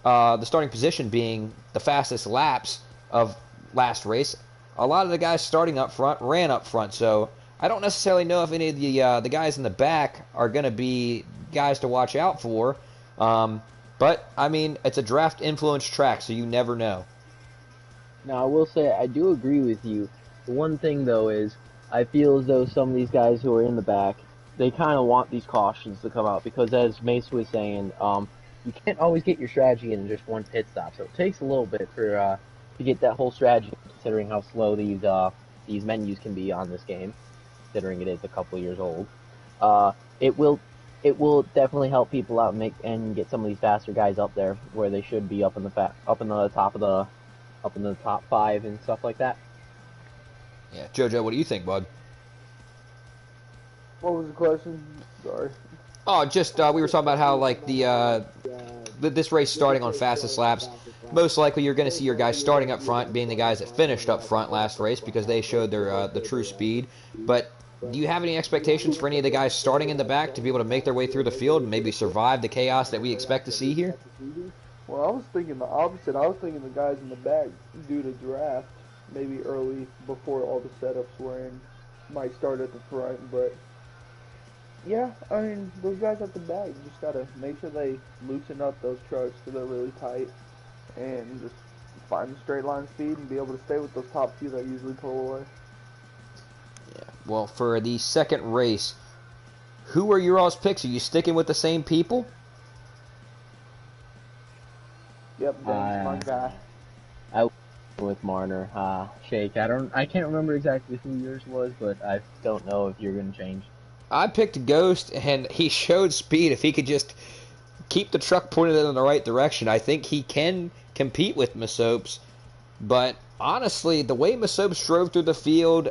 the starting position being the fastest laps of last race, a lot of the guys starting up front ran up front, so I don't necessarily know if any of the guys in the back are going to be guys to watch out for, but, I mean, it's a draft-influenced track, so you never know. Now, I will say, I do agree with you. The one thing, though, is I feel as though some of these guys who are in the back, they kind of want these cautions to come out, because as Mace was saying, you can't always get your strategy in just one pit stop, so it takes a little bit for to get that whole strategy, considering how slow these menus can be on this game, considering it is a couple years old. It will definitely help people out and get some of these faster guys up there where they should be up in the top 5 and stuff like that. Yeah, JoJo, what do you think, bud? What was the question? Sorry. Oh, just we were talking about how, like, this race starting on fastest laps, most likely you're going to see your guys starting up front being the guys that finished up front last race because they showed their the true speed. But do you have any expectations for any of the guys starting in the back to be able to make their way through the field and maybe survive the chaos that we expect to see here? Well, I was thinking the opposite. I was thinking the guys in the back do the draft maybe early before all the setups were in. Might start at the front, but yeah, I mean, those guys at the back, you just gotta make sure they loosen up those trucks so they're really tight and just find the straight line speed and be able to stay with those top few that usually pull away. Yeah. Well, for the second race, who are your all's picks? Are you sticking with the same people? Yep, that's my guy. I went with Marner. Shake. I can't remember exactly who yours was, but I don't know if you're gonna change. I picked Ghost, and he showed speed. If he could just keep the truck pointed in the right direction, I think he can compete with Masopes. But honestly, the way Masopes drove through the field,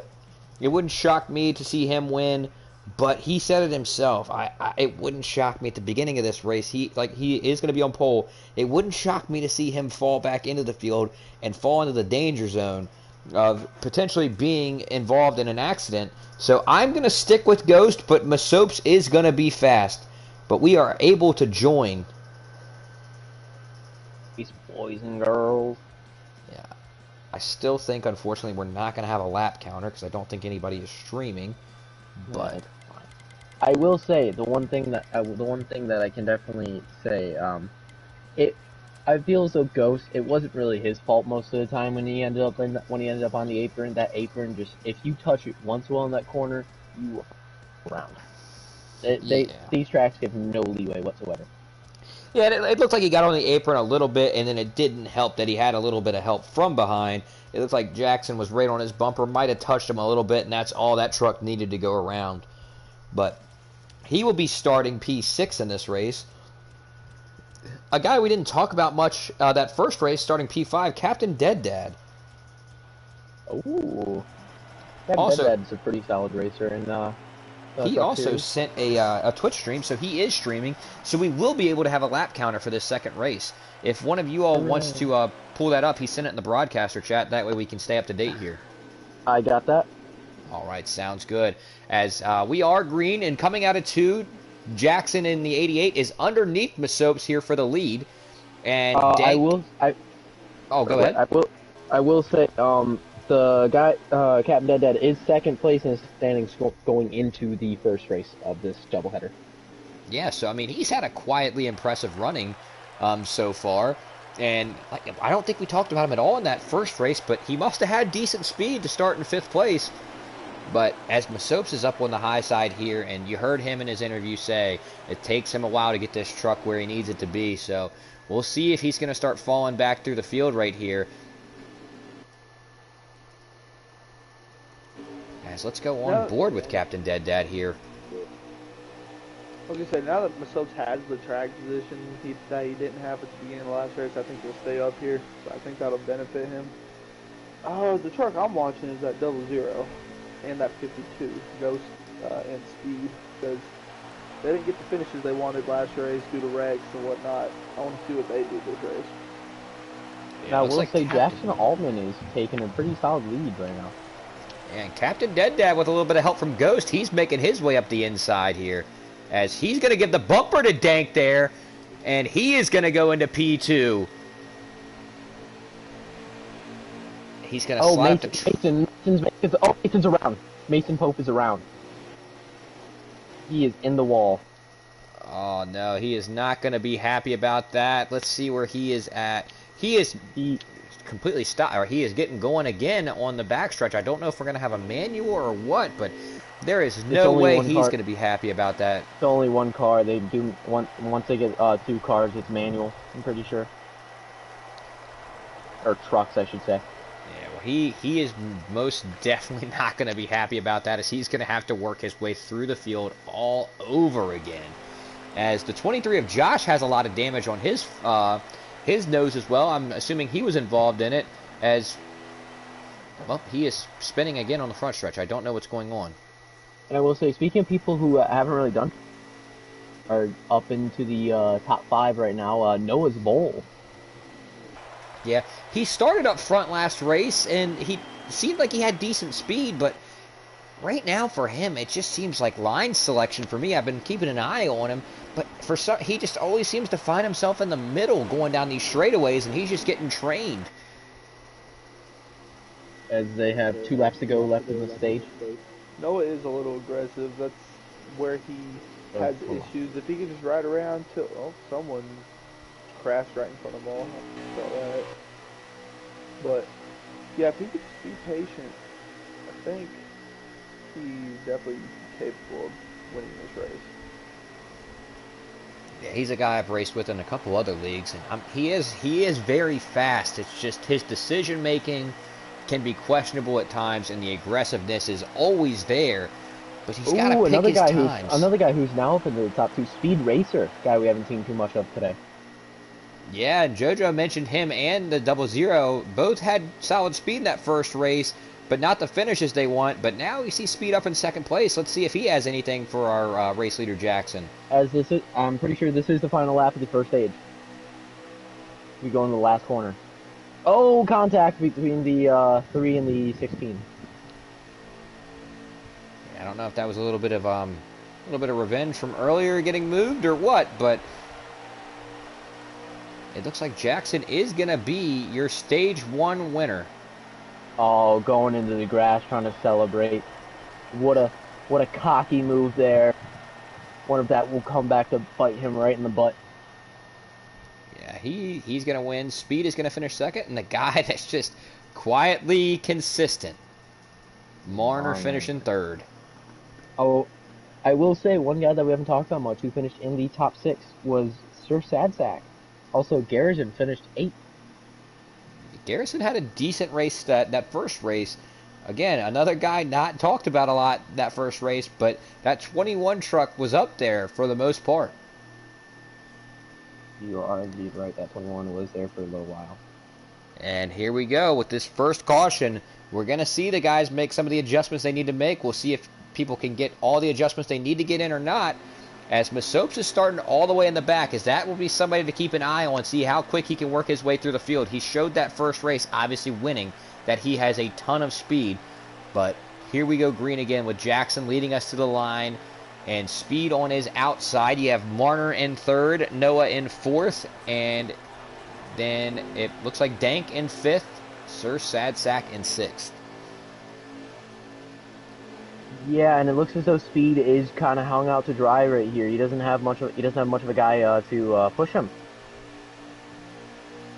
it wouldn't shock me to see him win. But he said it himself. It wouldn't shock me at the beginning of this race. He is going to be on pole. It wouldn't shock me to see him fall back into the field and fall into the danger zone of potentially being involved in an accident. So I'm going to stick with Ghost, but Masopes is going to be fast. But we are able to join. These boys and girls. Yeah. I still think, unfortunately, we're not going to have a lap counter because I don't think anybody is streaming. But I will say the one thing that I can definitely say, I feel as though Ghost, it wasn't really his fault most of the time when he ended up on the apron. That apron, just if you touch it once while in that corner, you are around. These tracks give no leeway whatsoever. Yeah, it looked like he got on the apron a little bit, and then it didn't help that he had a little bit of help from behind. It looked like Jackson was right on his bumper, might have touched him a little bit, and that's all that truck needed to go around. But he will be starting P6 in this race. A guy we didn't talk about much that first race, starting P5, Captain Dead Dad. Ooh. Also, Dad's a pretty solid racer, and he also sent a Twitch stream, so he is streaming. So we will be able to have a lap counter for this second race. If one of you all wants to pull that up, he sent it in the broadcaster chat. That way we can stay up to date here. I got that. All right, sounds good. As we are green and coming out of 2, Jackson in the 88 is underneath masopes here for the lead. And go ahead. I will say, the guy, Captain Dead Dad, is second place in the standings going into the first race of this doubleheader. Yeah, so I mean, he's had a quietly impressive running so far, and I don't think we talked about him at all in that first race, but he must have had decent speed to start in 5th place. But as Masopes is up on the high side here, and you heard him in his interview say it takes him a while to get this truck where he needs it to be, so we'll see if he's going to start falling back through the field right here. As let's go on board with Captain Dead Dad here. I was going to say, now that Masopes has the track position that he didn't have at the beginning of the last race, I think he'll stay up here, so I think that'll benefit him. The truck I'm watching is that 00 and that 52, Ghost and Speed, because they didn't get the finishes they wanted last race due to wrecks and whatnot. I want to see what they do this race. Yeah, now, I will say Jackson Altman is taking a pretty solid lead right now. And Captain Dead Dad with a little bit of help from Ghost, he's making his way up the inside here. As he's going to give the bumper to Dank there, and he is going to go into P2. He's going to slap Mason's around. Mason Pope is around. He is in the wall. Oh, no, he is not going to be happy about that. Let's see where he is at. He completely stopped, or he is getting going again on the backstretch. I don't know if we're going to have a manual or what, but there is no way he's going to be happy about that. It's only one car. They do once they get 2 cars, it's manual. I'm pretty sure, or trucks, I should say. Yeah, well, he is most definitely not going to be happy about that, as he's going to have to work his way through the field all over again. As the 23 of Josh has a lot of damage on his nose as well. I'm assuming he was involved in it, as well, he is spinning again on the front stretch. I don't know what's going on. And I will say, speaking of people who haven't really done, are up into the top 5 right now, Noah's Bowl. Yeah, he started up front last race, and he seemed like he had decent speed, but right now for him, it just seems like line selection for me. I've been keeping an eye on him, but he just always seems to find himself in the middle going down these straightaways, and he's just getting trained. As they have 2 laps to go left in the stage. Noah is a little aggressive. That's where he has issues. If he can just ride around till someone crashed right in front of him all. I saw that. But yeah, if he could just be patient, I think he's definitely capable of winning this race. Yeah, he's a guy I've raced with in a couple other leagues, and he is very fast. It's just his decision making can be questionable at times, and the aggressiveness is always there. But he's got to pick his times. Another guy who's now up in the top 2, Speed Racer, guy we haven't seen too much of today. Yeah, JoJo mentioned him and the 00. Both had solid speed in that first race, but not the finishes they want. But now we see Speed up in 2nd place. Let's see if he has anything for our race leader, Jackson. I'm pretty sure this is the final lap of the first stage. We go in the last corner. Oh, contact between the 3 and the 16. I don't know if that was a little bit of revenge from earlier getting moved or what, but it looks like Jackson is gonna be your stage 1 winner. Oh, going into the grass trying to celebrate. What a cocky move there. One of that will come back to bite him right in the butt. Yeah, he's gonna win. Speed is gonna finish 2nd, and the guy that's just quietly consistent, Marner, finishing 3rd. Oh, I will say one guy that we haven't talked about much who finished in the top 6 was Sir Sadsack. Also, Garrison finished 8th. Garrison had a decent race that first race. Again, another guy not talked about a lot that first race, but that 21 truck was up there for the most part. You are indeed right. That 21 was there for a little while. And here we go with this first caution. We're going to see the guys make some of the adjustments they need to make. We'll see if people can get all the adjustments they need to get in or not. As Masopes is starting all the way in the back, as that will be somebody to keep an eye on, see how quick he can work his way through the field. He showed that first race, obviously winning, that he has a ton of speed. But here we go green again with Jackson leading us to the line. And speed on his outside. You have Marner in 3rd, Noah in 4th, and then it looks like Dank in 5th, Sir Sadsack in 6th. Yeah, and it looks as though Speed is kind of hung out to dry right here. He doesn't have much of a guy to push him.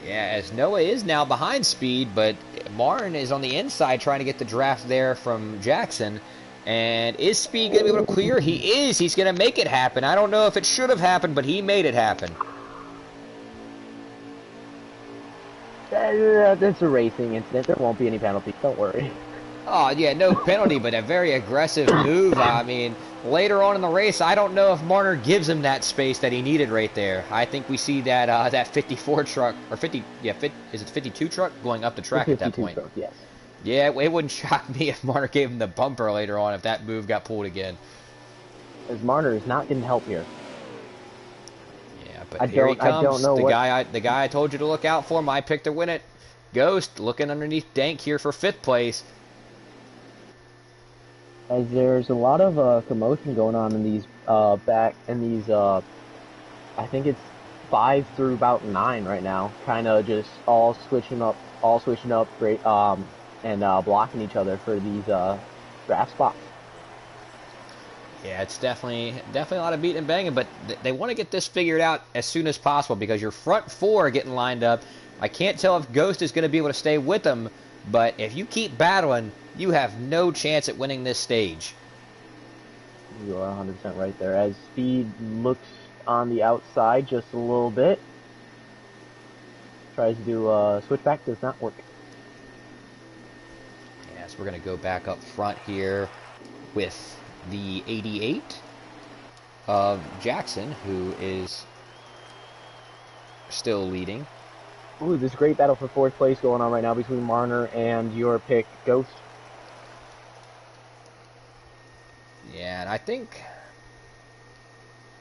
Yeah, as Noah is now behind Speed, but Martin is on the inside trying to get the draft there from Jackson. And is Speed going to be able to clear? He is. He's going to make it happen. I don't know if it should have happened, but he made it happen. That's a racing incident. There won't be any penalties. Don't worry. Oh, yeah, no penalty, but a very aggressive move. I mean, later on in the race, I don't know if Marner gives him that space that he needed right there. I think we see that that 54 truck, or 50, yeah, is it 52 truck going up the track at that point? Truck, yes. Yeah, it wouldn't shock me if Marner gave him the bumper later on if that move got pulled again. As Marner is not getting help here. Yeah, but here he comes. I don't know the guy I told you to look out for. My pick to win it. Ghost looking underneath Dank here for 5th place. As there's a lot of commotion going on in these I think it's 5 through about 9 right now. Kind of just all switching up, great, and blocking each other for these draft spots. Yeah, it's definitely a lot of beating and banging, but they want to get this figured out as soon as possible because your front 4 are getting lined up. I can't tell if Ghost is going to be able to stay with them, but if you keep battling, you have no chance at winning this stage. You are 100% right there. As Speed looks on the outside just a little bit, tries to do switchback, does not work. Yes, we're going to go back up front here with the 88 of Jackson, who is still leading. Ooh, this great battle for 4th place going on right now between Marner and your pick, Ghost. Yeah, and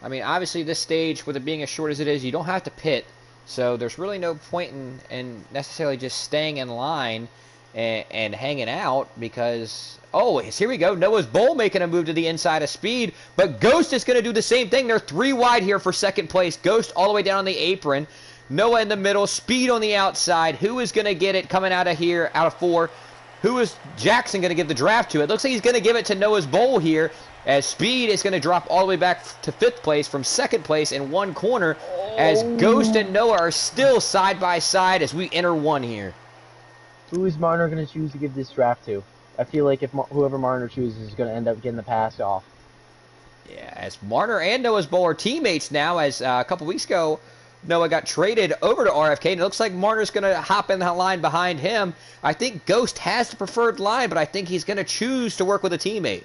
I mean, obviously this stage, with it being as short as it is, you don't have to pit, so there's really no point in necessarily just staying in line and hanging out because, oh, here we go. Noah's Bowl making a move to the inside of Speed, but Ghost is going to do the same thing. They're 3 wide here for 2nd place. Ghost all the way down on the apron. Noah in the middle, Speed on the outside. Who is going to get it coming out of here, out of 4? Who is Jackson going to give the draft to? It looks like he's going to give it to Noah's Bowl here, as Speed is going to drop all the way back to 5th place from 2nd place in 1 corner, as Ghost and Noah are still side by side as we enter 1 here. Who is Marner going to choose to give this draft to? I feel like if whoever Marner chooses is going to end up getting the pass off. Yeah, as Marner and Noah's Bowl are teammates now, as a couple weeks ago, Noah got traded over to RFK, and it looks like Marner's going to hop in the line behind him. I think Ghost has the preferred line, but I think he's going to choose to work with a teammate.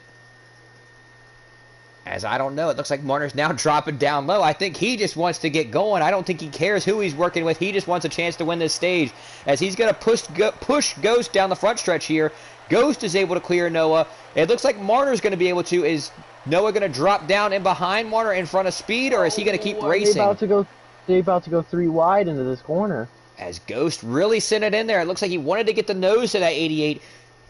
As I don't know, it looks like Marner's now dropping down low. I think he just wants to get going. I don't think he cares who he's working with. He just wants a chance to win this stage, as he's going to push Ghost down the front stretch here. Ghost is able to clear Noah. It looks like Marner's going to be able to. Is Noah going to drop down in behind Marner in front of Speed, or is he going to keep racing? They're about to go 3 wide into this corner. As Ghost really sent it in there. It looks like he wanted to get the nose to that 88.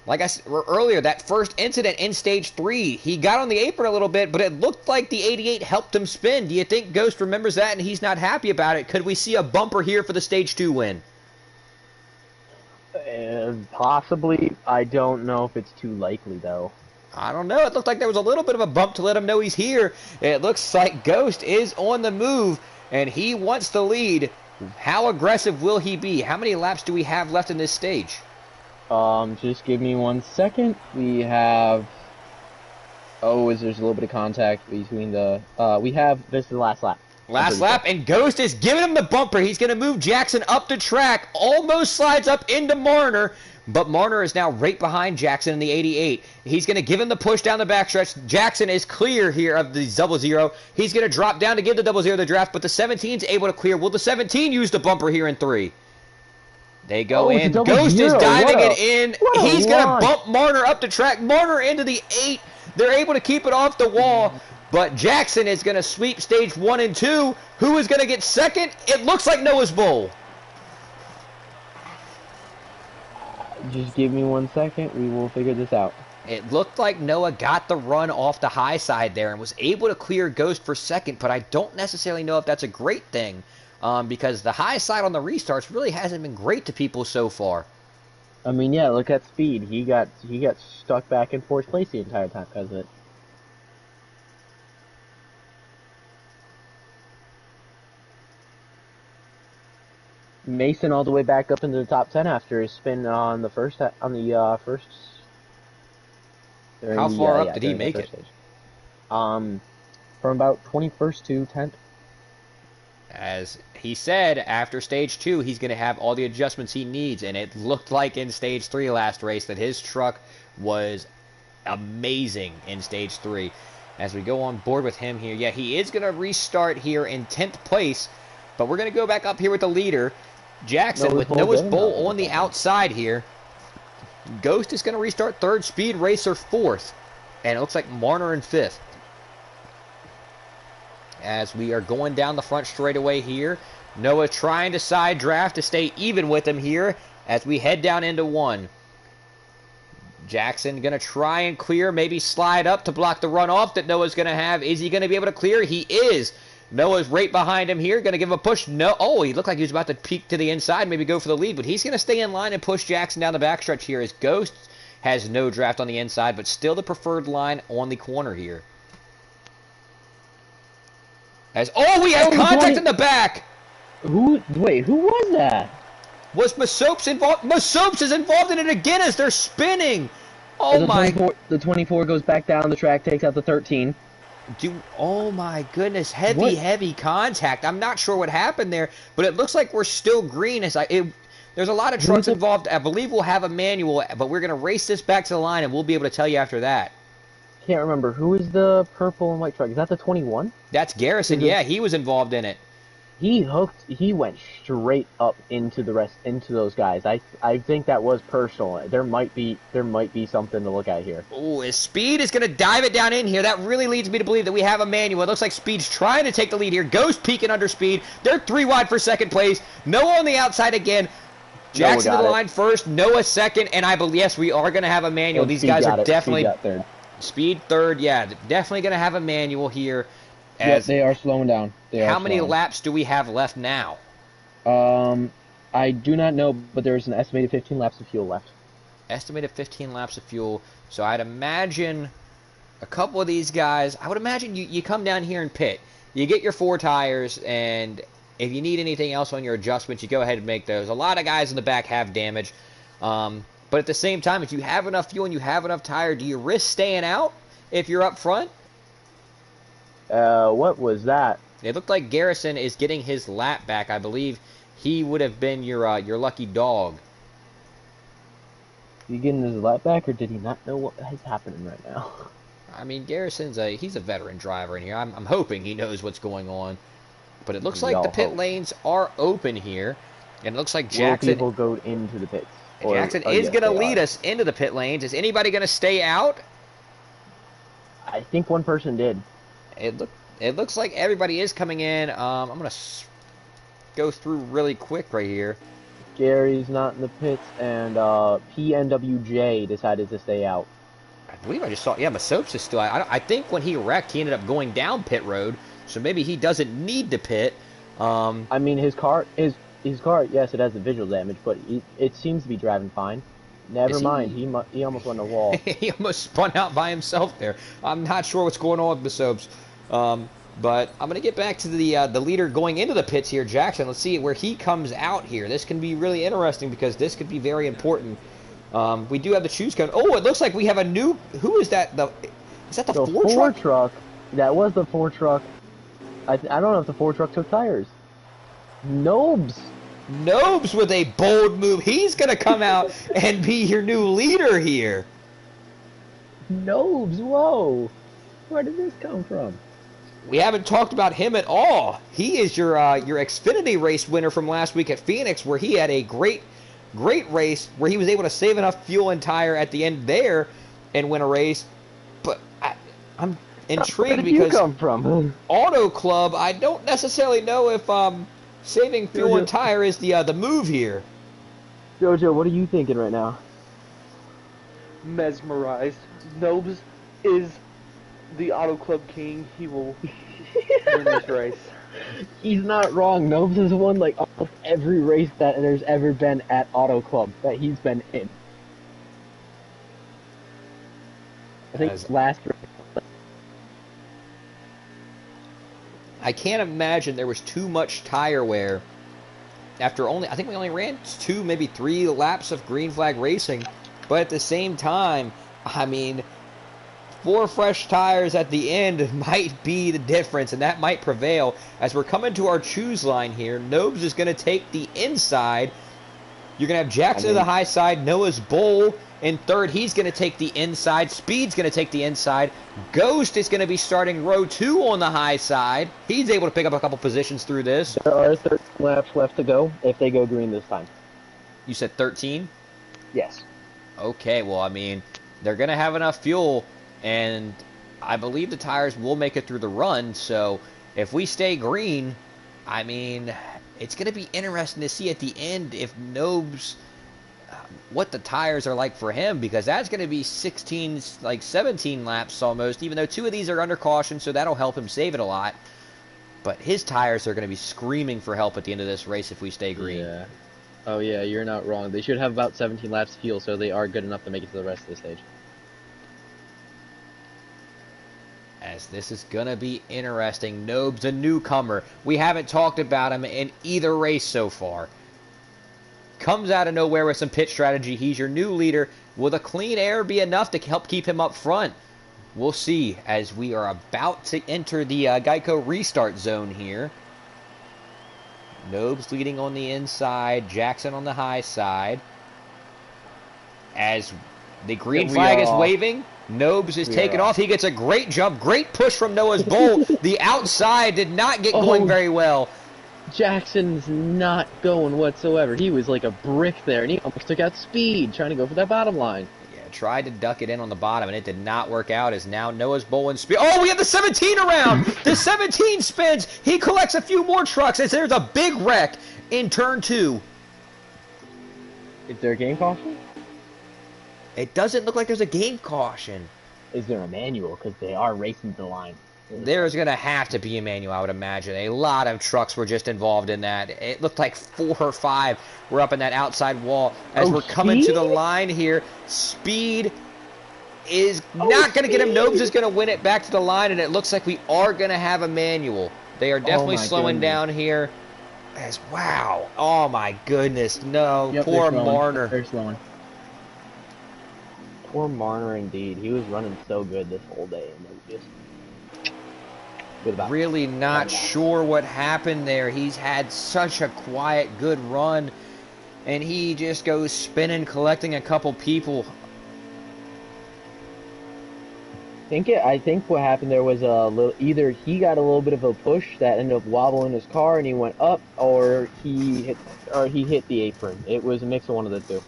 Like I said earlier, that first incident in Stage 3, he got on the apron a little bit, but it looked like the 88 helped him spin. Do you think Ghost remembers that and he's not happy about it? Could we see a bumper here for the Stage 2 win? Possibly. I don't know if it's too likely, though. I don't know. It looked like there was a little bit of a bump to let him know he's here. It looks like Ghost is on the move, and he wants the lead. How aggressive will he be? How many laps do we have left in this stage? Just give me 1 second. We have... Oh, there's a little bit of contact between the... this is the last lap. Last lap, and Ghost is giving him the bumper. He's going to move Jackson up the track. Almost slides up into Marner, but Marner is now right behind Jackson in the 88. He's going to give him the push down the backstretch. Jackson is clear here of the 00. He's going to drop down to give the 00 the draft, but the 17 is able to clear. Will the 17 use the bumper here in 3? They go in. Ghost is diving it in. He's going to bump Marner up the track. Marner into the 8. They're able to keep it off the wall. But Jackson is going to sweep stage 1 and 2. Who is going to get second? It looks like Noah's Bull. Just give me 1 second. We will figure this out. It looked like Noah got the run off the high side there and was able to clear Ghost for second, but I don't necessarily know if that's a great thing because the high side on the restarts really hasn't been great to people so far. I mean, yeah, look at Speed. He got stuck back in 4th place the entire time because of it. Mason all the way back up into the top 10 after his spin on the first. How far up did he make it? From about 21st to 10th. As he said, after stage 2, he's going to have all the adjustments he needs, and it looked like in stage 3 last race that his truck was amazing in stage 3. As we go on board with him here, yeah, he is going to restart here in 10th place, but we're going to go back up here with the leader. Jackson with Noah's Bull on the outside here. Ghost is going to restart 3rd, Speed Racer 4th, and it looks like Marner in 5th. As we are going down the front straightaway here, Noah trying to side draft to stay even with him here as we head down into 1. Jackson going to try and clear, maybe slide up to block the runoff that Noah's going to have. Is he going to be able to clear? He is. Noah's right behind him here, going to give him a push. No, oh, he looked like he was about to peek to the inside, maybe go for the lead, but he's going to stay in line and push Jackson down the backstretch here as Ghost has no draft on the inside, but still the preferred line on the corner here. As we have contact in the back. Wait, who was that? Was Masopes involved? Masopes is involved in it again as they're spinning. Oh my! The 24 goes back down the track, takes out the 13. Oh my goodness, heavy contact. I'm not sure what happened there, but it looks like we're still green. There's a lot of trucks involved. I believe we'll have a manual, but we're going to race this back to the line, and we'll be able to tell you after that. Can't remember. Who is the purple and white truck? Is that the 21? That's Garrison. Yeah, he was involved in it. He went straight up into those guys. I think that was personal. There might be something to look at here. Oh, Speed is going to dive it down in here. That really leads me to believe that we have a manual. It looks like Speed's trying to take the lead here. Ghost peeking under Speed. They're 3 wide for 2nd place. Noah on the outside again. Jackson to the line first. Noah 2nd, and I believe yes, we are going to have a manual. And these guys are definitely Speed 3rd. Yeah, definitely going to have a manual here. Yes, they are slowing down. How many laps do we have left now? I do not know, but there's an estimated 15 laps of fuel left. Estimated 15 laps of fuel. So I'd imagine a couple of these guys, I would imagine you come down here and pit. You get your 4 tires, and if you need anything else on your adjustments, you go ahead and make those. A lot of guys in the back have damage. But at the same time, if you have enough fuel and you have enough tire, do you risk staying out if you're up front? What was that? It looked like Garrison is getting his lap back. I believe he would have been your lucky dog. Is he getting his lap back, or did he not know what is happening right now? I mean, Garrison's he's a veteran driver in here. I'm hoping he knows what's going on. But it looks like the pit lanes are open here, and it looks like Jackson. People go into the pits. Jackson is going to lead us into the pit lanes. Is anybody going to stay out? I think one person did. It looks like everybody is coming in. I'm going to go through really quick right here. Gary's not in the pits, and PNWJ decided to stay out. I believe I just saw, yeah, Masopes is still out. I think when he wrecked, he ended up going down pit road, so maybe he doesn't need to pit. I mean, his car, yes, it has the visual damage, but it seems to be driving fine. Never mind, he almost went in a wall. He almost spun out by himself there. I'm not sure what's going on with Masopes. But I'm going to get back to the leader going into the pits here, Jackson. Let's see where he comes out here. This can be really interesting because this could be very important. We do have the choose code. Oh, it looks like we have a new... Who is that? Is that the 4 truck? That was the 4 truck. I don't know if the Ford truck took tires. Nobes. Nobes with a bold move. He's going to come out and be your new leader here. Nobes, whoa. Where did this come from? We haven't talked about him at all. He is your Xfinity race winner from last week at Phoenix, where he had a great race where he was able to save enough fuel and tire at the end there and win a race. But I'm intrigued because Where did you come from? Auto Club, I don't necessarily know if saving fuel and tire is the move here. Jojo, what are you thinking right now? Mesmerized. Nobes is the Auto Club king. He will win this race. He's not wrong. Nobes has won like almost every race that there's ever been at Auto Club that he's been in. I think last race. I can't imagine there was too much tire wear after I think we only ran 2, maybe 3 laps of green flag racing. But at the same time, I mean, 4 fresh tires at the end might be the difference, and that might prevail. As we're coming to our choose line here, Nobes is going to take the inside. You're going to have Jackson to the high side, Noah's Bowl in third. He's going to take the inside. Speed's going to take the inside. Ghost is going to be starting row 2 on the high side. He's able to pick up a couple positions through this. There are 13 laps left to go if they go green this time. You said 13? Yes. Okay, well, I mean, they're going to have enough fuel, and I believe the tires will make it through the run. So if we stay green, I mean, it's going to be interesting to see at the end if Nobes, what the tires are like for him, because that's going to be 16, like 17 laps almost, even though 2 of these are under caution, so that'll help him save it a lot. But his tires are going to be screaming for help at the end of this race if we stay green. Yeah. Oh yeah, you're not wrong. They should have about 17 laps of fuel, so they are good enough to make it to the rest of the stage. As this is going to be interesting. Nobes, a newcomer. We haven't talked about him in either race so far. Comes out of nowhere with some pit strategy. He's your new leader. Will the clean air be enough to help keep him up front? We'll see as we are about to enter the Geico restart zone here. Nobes leading on the inside. Jackson on the high side. As the green flag is waving, Nobes is taking off. He gets a great jump. Great push from Noah's Bowl. The outside did not get going very well. Jackson's not going whatsoever. He was like a brick there, and he almost took out Speed, trying to go for that bottom line. Yeah, tried to duck it in on the bottom, and it did not work out, as now Noah's Bowl and Speed. Oh, we have the 17 around! The 17 spins! He collects a few more trucks, as there's a big wreck in turn 2. Is there a game caution? It doesn't look like there's a game caution. Is there a manual? Because they are racing the line. There's going to have to be a manual, I would imagine. A lot of trucks were just involved in that. It looked like 4 or 5 were up in that outside wall. As we're coming to the line here, Speed is not going to get him. Nobes is going to win it back to the line, and it looks like we are going to have a manual. They are definitely slowing down here. As wow. Oh, my goodness. No. Yep, poor Marner. They're slowing. Poor Marner, indeed. He was running so good this whole day, and then just... Really not sure what happened there. He's had such a quiet, good run, and he just goes spinning, collecting a couple people. I think what happened there was a little. Either he got a little bit of a push that ended up wobbling his car, and he went up, or he hit the apron. It was a mix of one of the two.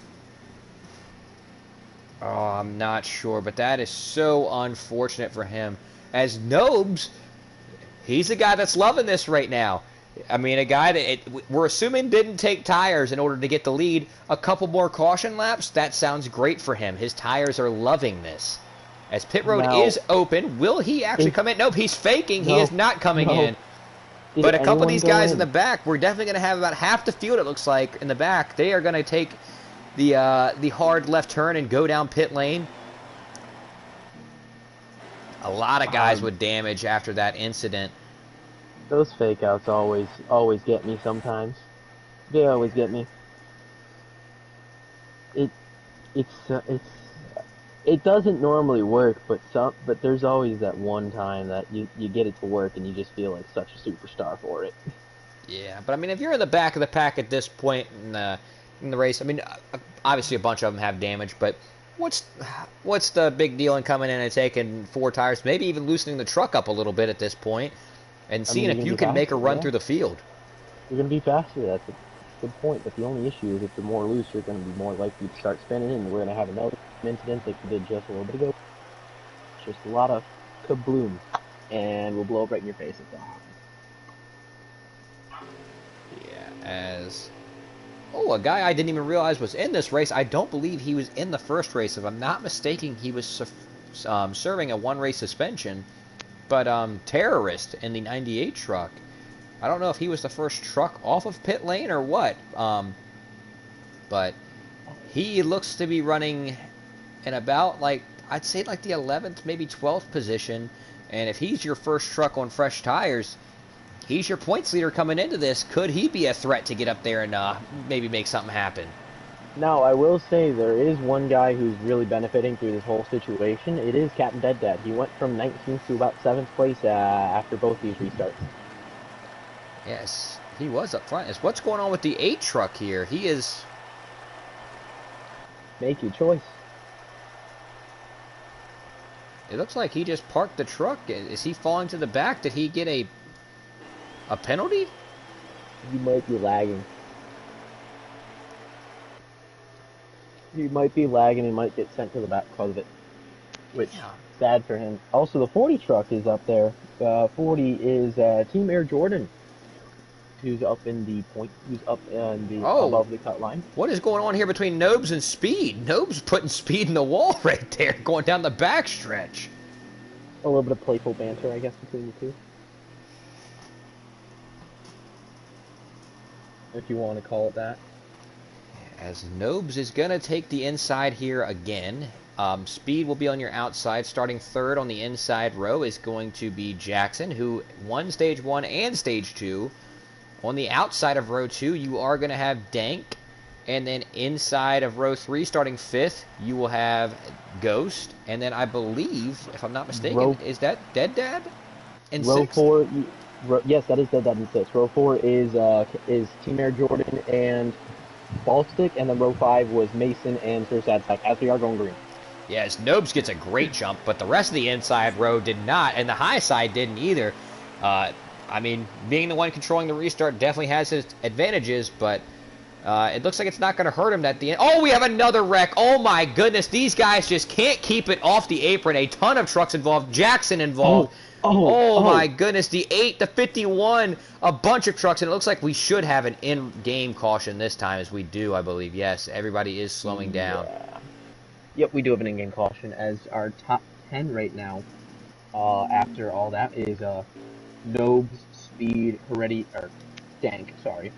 Oh, I'm not sure, but that is so unfortunate for him. As Nobes, he's the guy that's loving this right now. I mean, a guy that we're assuming didn't take tires in order to get the lead. A couple more caution laps, that sounds great for him. His tires are loving this. As pit road is open, will he actually come in? Nope, he's faking. He is not coming in. But a couple of these guys in the back, we're definitely going to have about half the field, it looks like, in the back. They are going to take the hard left turn and go down pit lane. A lot of guys with damage after that incident. Those fake outs always get me sometimes. They always get me. It doesn't normally work, but there's always that one time that you get it to work and you just feel like such a superstar for it. Yeah, but I mean, if you're in the back of the pack at this point in the race, I mean, obviously a bunch of them have damage, but what's the big deal in coming in and taking 4 tires, maybe even loosening the truck up a little bit at this point, and seeing if you can make a run through the field? You're going to be faster. That's a good point. But the only issue is if you're more loose, you're going to be more likely to start spinning, and we're going to have another incident like we did just a little bit ago. Just a lot of kabloom, and we'll blow up right in your face at that. A guy I didn't even realize was in this race. I don't believe he was in the first race. If I'm not mistaken, he was serving a 1-race suspension. But Terrorist in the 98 truck. I don't know if he was the first truck off of pit lane or what. But he looks to be running in about, I'd say the 11th, maybe 12th position. And if he's your first truck on fresh tires, he's your points leader coming into this. Could he be a threat to get up there and maybe make something happen? Now, I will say there is one guy who's really benefiting through this whole situation. It is Captain Dead Dad. He went from 19th to about 7th place after both these restarts. Yes, he was up front. What's going on with the 8 truck here? He is... Make your choice. It looks like he just parked the truck. Is he falling to the back? Did he get a penalty? You might be lagging. He might be lagging and might get sent to the back because of it. Which, sad for him. Also, the 40 truck is up there. 40 is Team Air Jordan, who's up in the point, who's up in the above the cut line. What is going on here between Nobes and Speed? Nobes putting Speed in the wall right there, going down the back stretch. A little bit of playful banter, I guess, between the two. If you want to call it that. As Nobes is going to take the inside here again. Speed will be on your outside. Starting third on the inside row is going to be Jackson, who won Stage 1 and Stage 2. On the outside of row 2, you are going to have Dank. And then inside of row 3, starting 5th, you will have Ghost. And then I believe, if I'm not mistaken, is that Dead Dad? In row 6th? 4, yes, that is Dead Dad in 6th. Row 4 is Team Air Jordan and Ballstick, and then row 5 was Mason and Sir Sad Sack, as we are going green. Yes, Nobes gets a great jump, but the rest of the inside row did not, and the high side didn't either. I mean, being the one controlling the restart definitely has its advantages, but it looks like it's not going to hurt him at the end. Oh, we have another wreck. Oh, my goodness. These guys just can't keep it off the apron. A ton of trucks involved. Jackson involved. Oh, my goodness. The 8, the 51, a bunch of trucks, and it looks like we should have an in-game caution this time, as we do, I believe. Yes, everybody is slowing down. Yep, we do have an in-game caution, as our top 10 right now, after all that, is Nobes, Speed, Dank, sorry.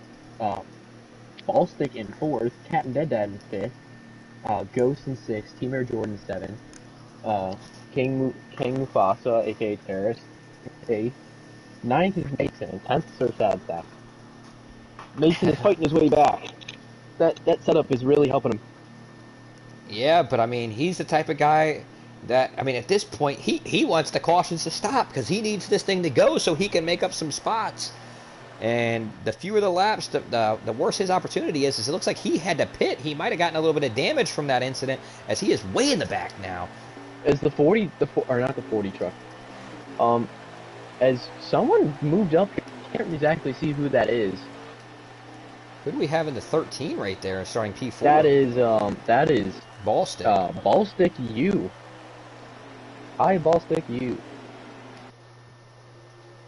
Ballstick in 4th, Captain Dead Dad in 5th, Ghost in 6th, Team Air Jordan 7th, King Mufasa, aka Terrorist, 8th. 9th is Mason, and 10th is Sir Sad Sack. Mason is fighting his way back. That setup is really helping him. Yeah, but I mean, he's the type of guy that, I mean, at this point, he wants the cautions to stop because he needs this thing to go so he can make up some spots. And the fewer the laps, the worse his opportunity is. It looks like he had to pit. He might have gotten a little bit of damage from that incident, as he is way in the back now. As the 40, or not the 40 truck, as someone moved up here, I can't exactly see who that is. Who do we have in the 13 right there, starting P4? That is Ballstick. Ballstick U. Hi, Ballstick U.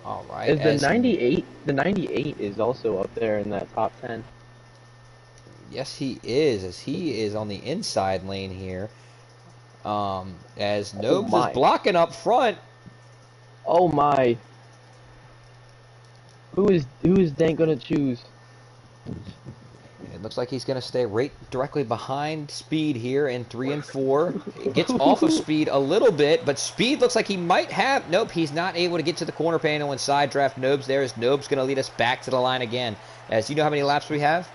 All right. Is the 98? The 98 is also up there in that top 10. Yes, he is, as he is on the inside lane here. As Nobes is blocking up front. Oh my! Who is Dank gonna choose? It looks like he's going to stay right directly behind Speed here in 3 and 4. Gets off of Speed a little bit, but Speed looks like he might have... Nope, he's not able to get to the corner panel and side draft Nobes there, as Nobes going to lead us back to the line again. As you know how many laps we have?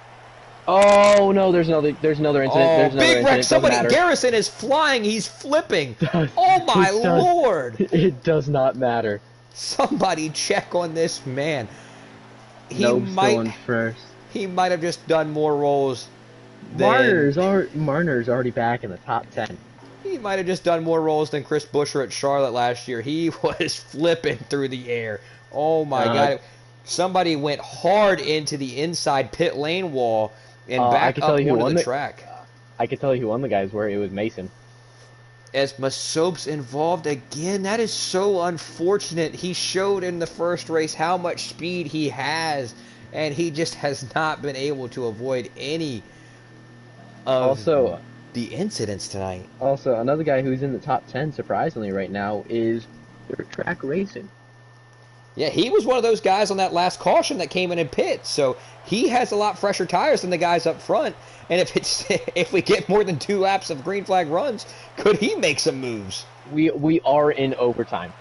Oh no, there's another incident. Oh, There's another big incident. wreck! Doesn't Somebody, matter. Garrison is flying. He's flipping. Oh my It does- lord! It does not matter. Somebody check on this man. He Nope, still in might first. have just done more rolls than Marner's already back in the top 10. he might have just done more rolls than Chris Buescher at Charlotte last year. He was flipping through the air. Oh my god! Somebody went hard into the inside pit lane wall and back up onto the track. I could tell you who won the guys were. It was Mason. As masopes involved again, that is so unfortunate. He showed in the first race how much speed he has, and he just has not been able to avoid any of the incidents tonight. Also, another guy who's in the top 10, surprisingly, right now is Dirt Track Racing. Yeah, he was one of those guys on that last caution that came in pit, so he has a lot fresher tires than the guys up front. And if we get more than 2 laps of green flag runs, could he make some moves? We are in overtime.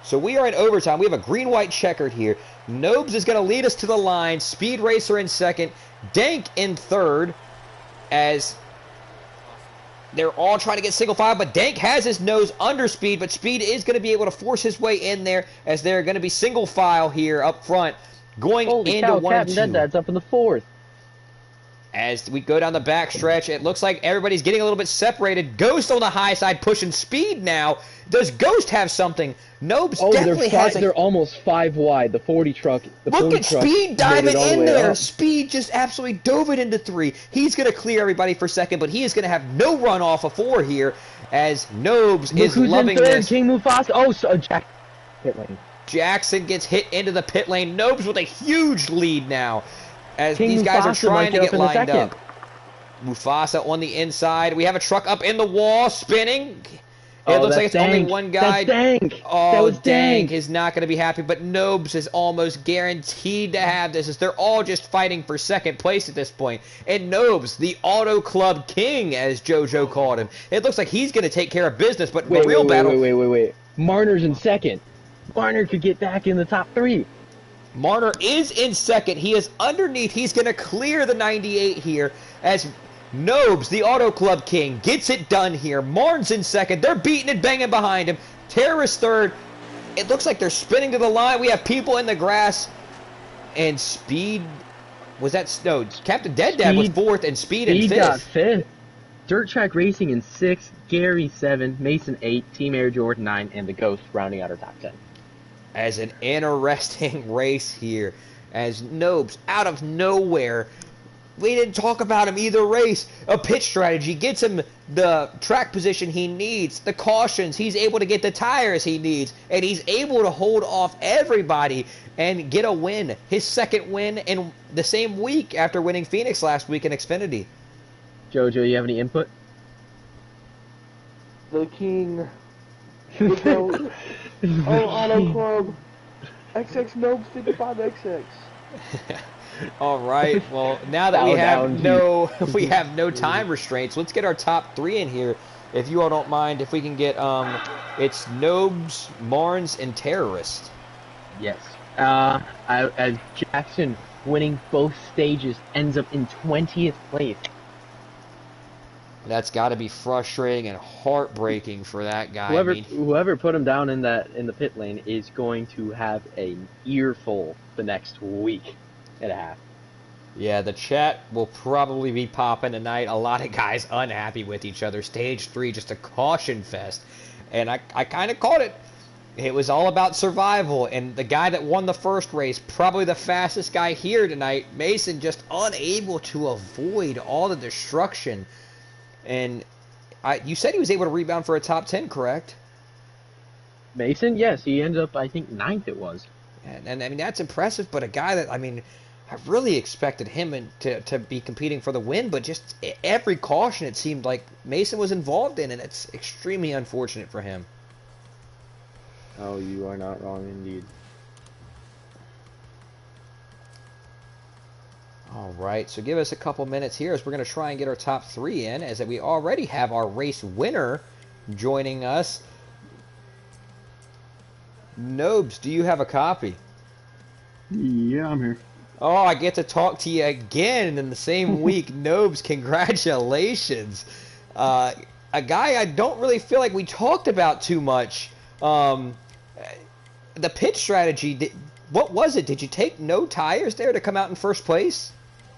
So we are in overtime. We have a green-white checkered here. Nobes is going to lead us to the line. Speed Racer in second. Dank in third, as they're all trying to get single file, but Dank has his nose under Speed, but Speed is going to be able to force his way in there, as they're going to be single file here up front, going into 1 and 2. Captain Dead's up in the fourth. As we go down the back stretch, it looks like everybody's getting a little bit separated. Ghost on the high side pushing Speed now. Does Ghost have something? Nobes definitely has they're almost 5 wide. The 40 truck. Look at Speed diving in there. Speed just absolutely dove it into 3. He's going to clear everybody for second, but he is going to have no run off of 4 here, as Nobes is loving this. King Mufasa. Oh, so Jack. Pit lane. Jackson gets hit into the pit lane. Nobes with a huge lead now, as King these guys Mufasa are trying to might get get up in the lined second. up. Mufasa on the inside. We have a truck up in the wall spinning. It looks like it's only one guy. That's Dank. Oh, that was Dank is not going to be happy, but Nobes is almost guaranteed to have this, as they're all just fighting for second place at this point. And Nobes, the Auto Club King, as JoJo called him, it looks like he's going to take care of business, but the real battle... Wait. Marner's in second. Marner could get back in the top 3. Marner is in second. He is underneath. He's going to clear the 98 here, as Nobes, the Auto Club King, gets it done here. Martin's in second. They're beating and banging behind him. Terrorist third. It looks like they're spinning to the line. We have people in the grass. And Speed... Was that... No, Captain Dead was fourth, and Speed in fifth. Speed got fifth. Dirt Track Racing in 6th. Gary 7. Mason 8. Team Air Jordan 9. And the Ghost rounding out our top 10. As an interesting race here. As Nobes, out of nowhere... We didn't talk about him either race. A pit strategy gets him the track position he needs, the cautions. He's able to get the tires he needs, and he's able to hold off everybody and get a win. His second win in the same week after winning Phoenix last week in Xfinity. Jojo, you have any input? The King. The Goat. Auto Club. XX Nobes 55XX. All right. Well, now that we have no time restraints, let's get our top 3 in here. If you all don't mind, if we can get it's Nobes, Marnes, and Terrorist. Yes. As Jackson winning both stages ends up in 20th place. That's got to be frustrating and heartbreaking for that guy. Whoever put him down in the pit lane is going to have an earful the next week and a half. Yeah, the chat will probably be popping tonight. A lot of guys unhappy with each other. Stage 3, just a caution fest. And I kind of caught it. It was all about survival. And the guy that won the first race, probably the fastest guy here tonight, Mason, just unable to avoid all the destruction. And you said he was able to rebound for a top 10, correct? Mason, yes. He ended up, I think, 9th it was. And I mean, that's impressive. But a guy that, I mean... I really expected him to be competing for the win, but just every caution it seemed like Mason was involved in, and it's extremely unfortunate for him. Oh, you are not wrong indeed. All right, so give us a couple minutes here as we're going to try and get our top 3 in, as we already have our race winner joining us. Nobes, do you have a copy? Yeah, I'm here. Oh, I get to talk to you again in the same week. Nobes, congratulations. A guy I don't really feel like we talked about too much. The pit strategy, what was it? Did you take no tires there to come out in first place?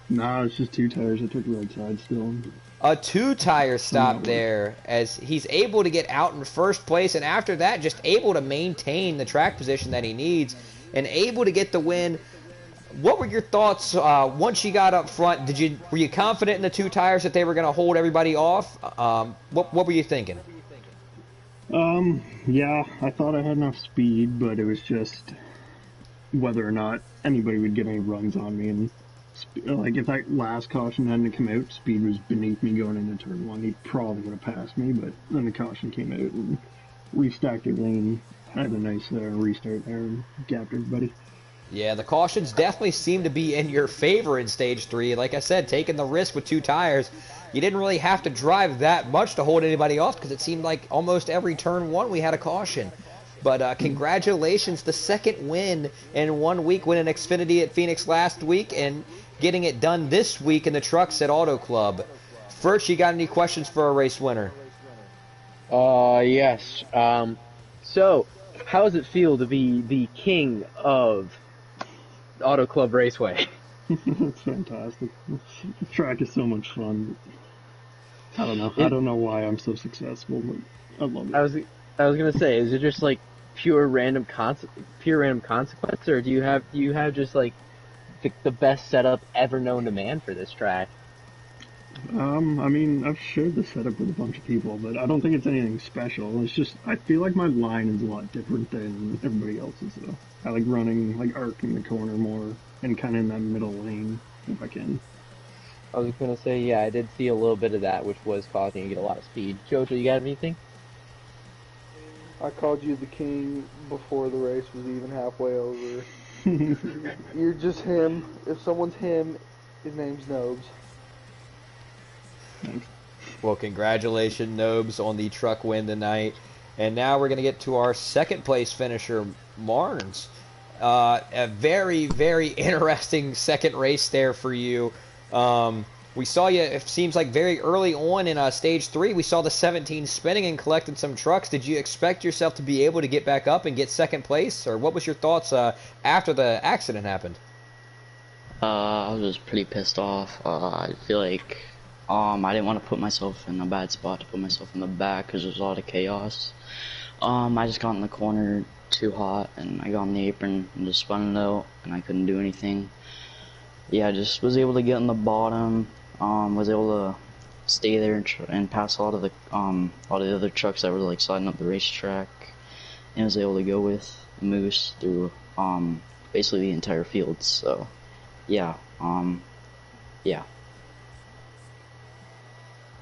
Nah, it's just 2 tires. I took the right side still. A 2-tire stop there as he's able to get out in first place, and after that just able to maintain the track position that he needs and able to get the win. What were your thoughts once you got up front? Were you confident in the 2 tires that they were going to hold everybody off? What were you thinking? Yeah, I thought I had enough speed, but it was just whether or not anybody would get any runs on me. And like, if that last caution hadn't come out, speed was beneath me going into turn 1. He probably would have passed me, but then the caution came out and restacked everything. I had a nice restart there and gapped everybody. Yeah, the cautions definitely seem to be in your favor in Stage 3. Like I said, taking the risk with 2 tires, you didn't really have to drive that much to hold anybody off because it seemed like almost every turn 1 we had a caution. But congratulations, the second win in 1 week, winning Xfinity at Phoenix last week and getting it done this week in the trucks at Auto Club. First, you got any questions for a race winner? Yes. So, how does it feel to be the king of Auto Club Raceway? It's fantastic. The track is so much fun. I don't know. I don't know why I'm so successful, but I love it. I was gonna say, is it just like pure random consequence, or do you have just like the best setup ever known to man for this track? I mean, I've shared the setup with a bunch of people, but I don't think it's anything special. It's just, I feel like my line is a lot different than everybody else's, though. I like running, like, arc in the corner more, and kind of in that middle lane, if I can. I was gonna say, yeah, I did see a little bit of that, which was causing you to get a lot of speed. Jojo, you got anything? I called you the king before the race was even halfway over. You're just him. If someone's him, his name's Nobes. Thanks. Well, congratulations, Nobes, on the truck win tonight. And now we're going to get to our second place finisher, Marnes. A very, very interesting second race there for you. We saw you, it seems like very early on in Stage 3, we saw the 17 spinning and collecting some trucks. Did you expect yourself to be able to get back up and get second place? Or what was your thoughts after the accident happened? I was just pretty pissed off. I feel like I didn't want to put myself in a bad spot to put myself in the back because there's a lot of chaos. I just got in the corner too hot and I got on the apron and just spun it out and I couldn't do anything. Yeah, I just was able to get in the bottom. Was able to stay there and pass a lot of the other trucks that were like sliding up the racetrack, and was able to go with Moose through basically the entire field. So, yeah, yeah.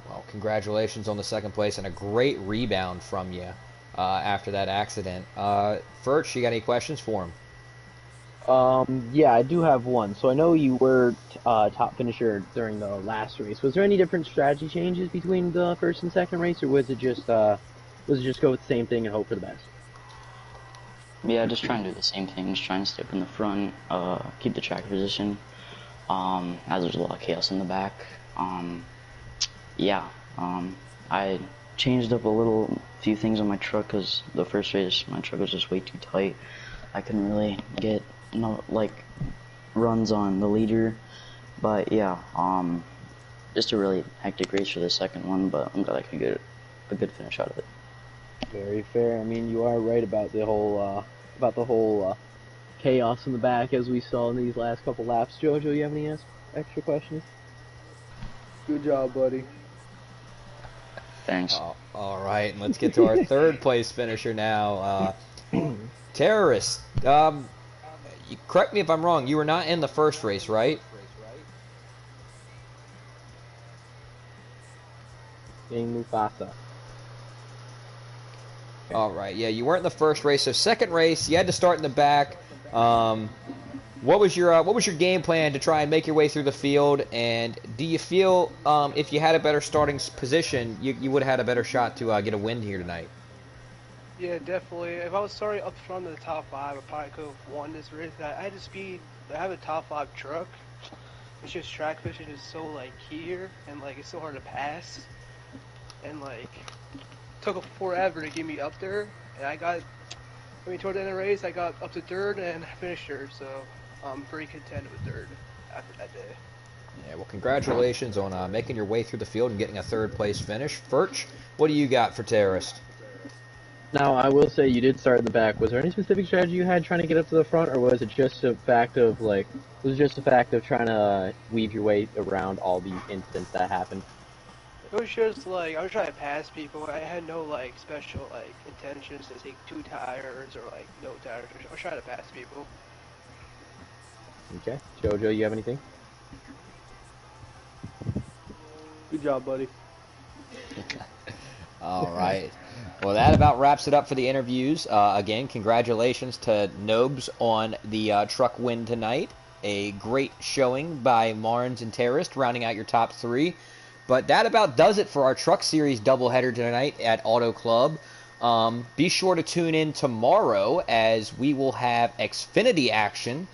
Well, congratulations on the second place and a great rebound from you after that accident. Furch, you got any questions for him? Yeah, I do have one. So I know you were top finisher during the last race. Was there any different strategy changes between the first and second race, or was it just go with the same thing and hope for the best? Yeah, just trying to do the same thing. Just trying to stay up in the front, keep the track position. As there's a lot of chaos in the back. Yeah, I changed up a few things on my truck because the first race my truck was just way too tight. I couldn't really get runs on the leader, but yeah, just a really hectic race for the second one, but I'm glad I could get a good finish out of it. Very fair. I mean, you are right about the whole chaos in the back as we saw in these last couple laps. Jojo, you have any extra questions? Good job, buddy. Thanks. All right, and let's get to our third place finisher now. Terrorist. Correct me if I'm wrong. You were not in the first race, right? King Mufasa. All right. Yeah, you weren't in the first race. So second race, you had to start in the back. What was your game plan to try and make your way through the field? And do you feel if you had a better starting position, you would have had a better shot to get a win here tonight? Yeah, definitely. If I was starting up front in the top 5, I probably could have won this race. I had the speed. I have a top 5 truck. It's just track fishing is so like key here, and like it's so hard to pass, and like took forever to get me up there. And toward the end of the race, I got up to third and finished third. So I'm pretty content with third after that day. Yeah, well, congratulations on making your way through the field and getting a third place finish. Furch, what do you got for Terrorist? Now, I will say you did start in the back. Was there any specific strategy you had trying to get up to the front, or was it just a fact of trying to weave your way around all the incidents that happened? It was just like I was trying to pass people. I had no like special like intentions to take 2 tires or like no tires. I was trying to pass people. Okay, Jojo, you have anything? Good job, buddy. All right. Well, that about wraps it up for the interviews. Again, congratulations to Nobes on the truck win tonight. A great showing by Marnes and Terrorist, rounding out your top 3. But that about does it for our Truck Series doubleheader tonight at Auto Club. Be sure to tune in tomorrow as we will have Xfinity action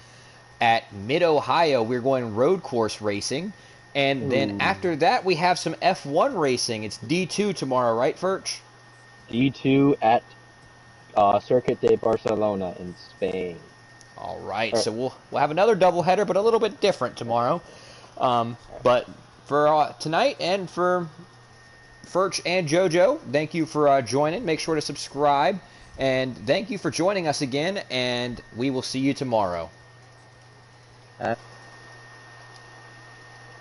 at Mid-Ohio. We're going road course racing. And then after that, we have some F1 racing. It's D2 tomorrow, right, Furch? D2 at Circuit de Barcelona in Spain. All right, so we'll have another doubleheader, but a little bit different tomorrow. But for tonight and for Furch and JoJo, thank you for joining. Make sure to subscribe. And thank you for joining us again, and we will see you tomorrow.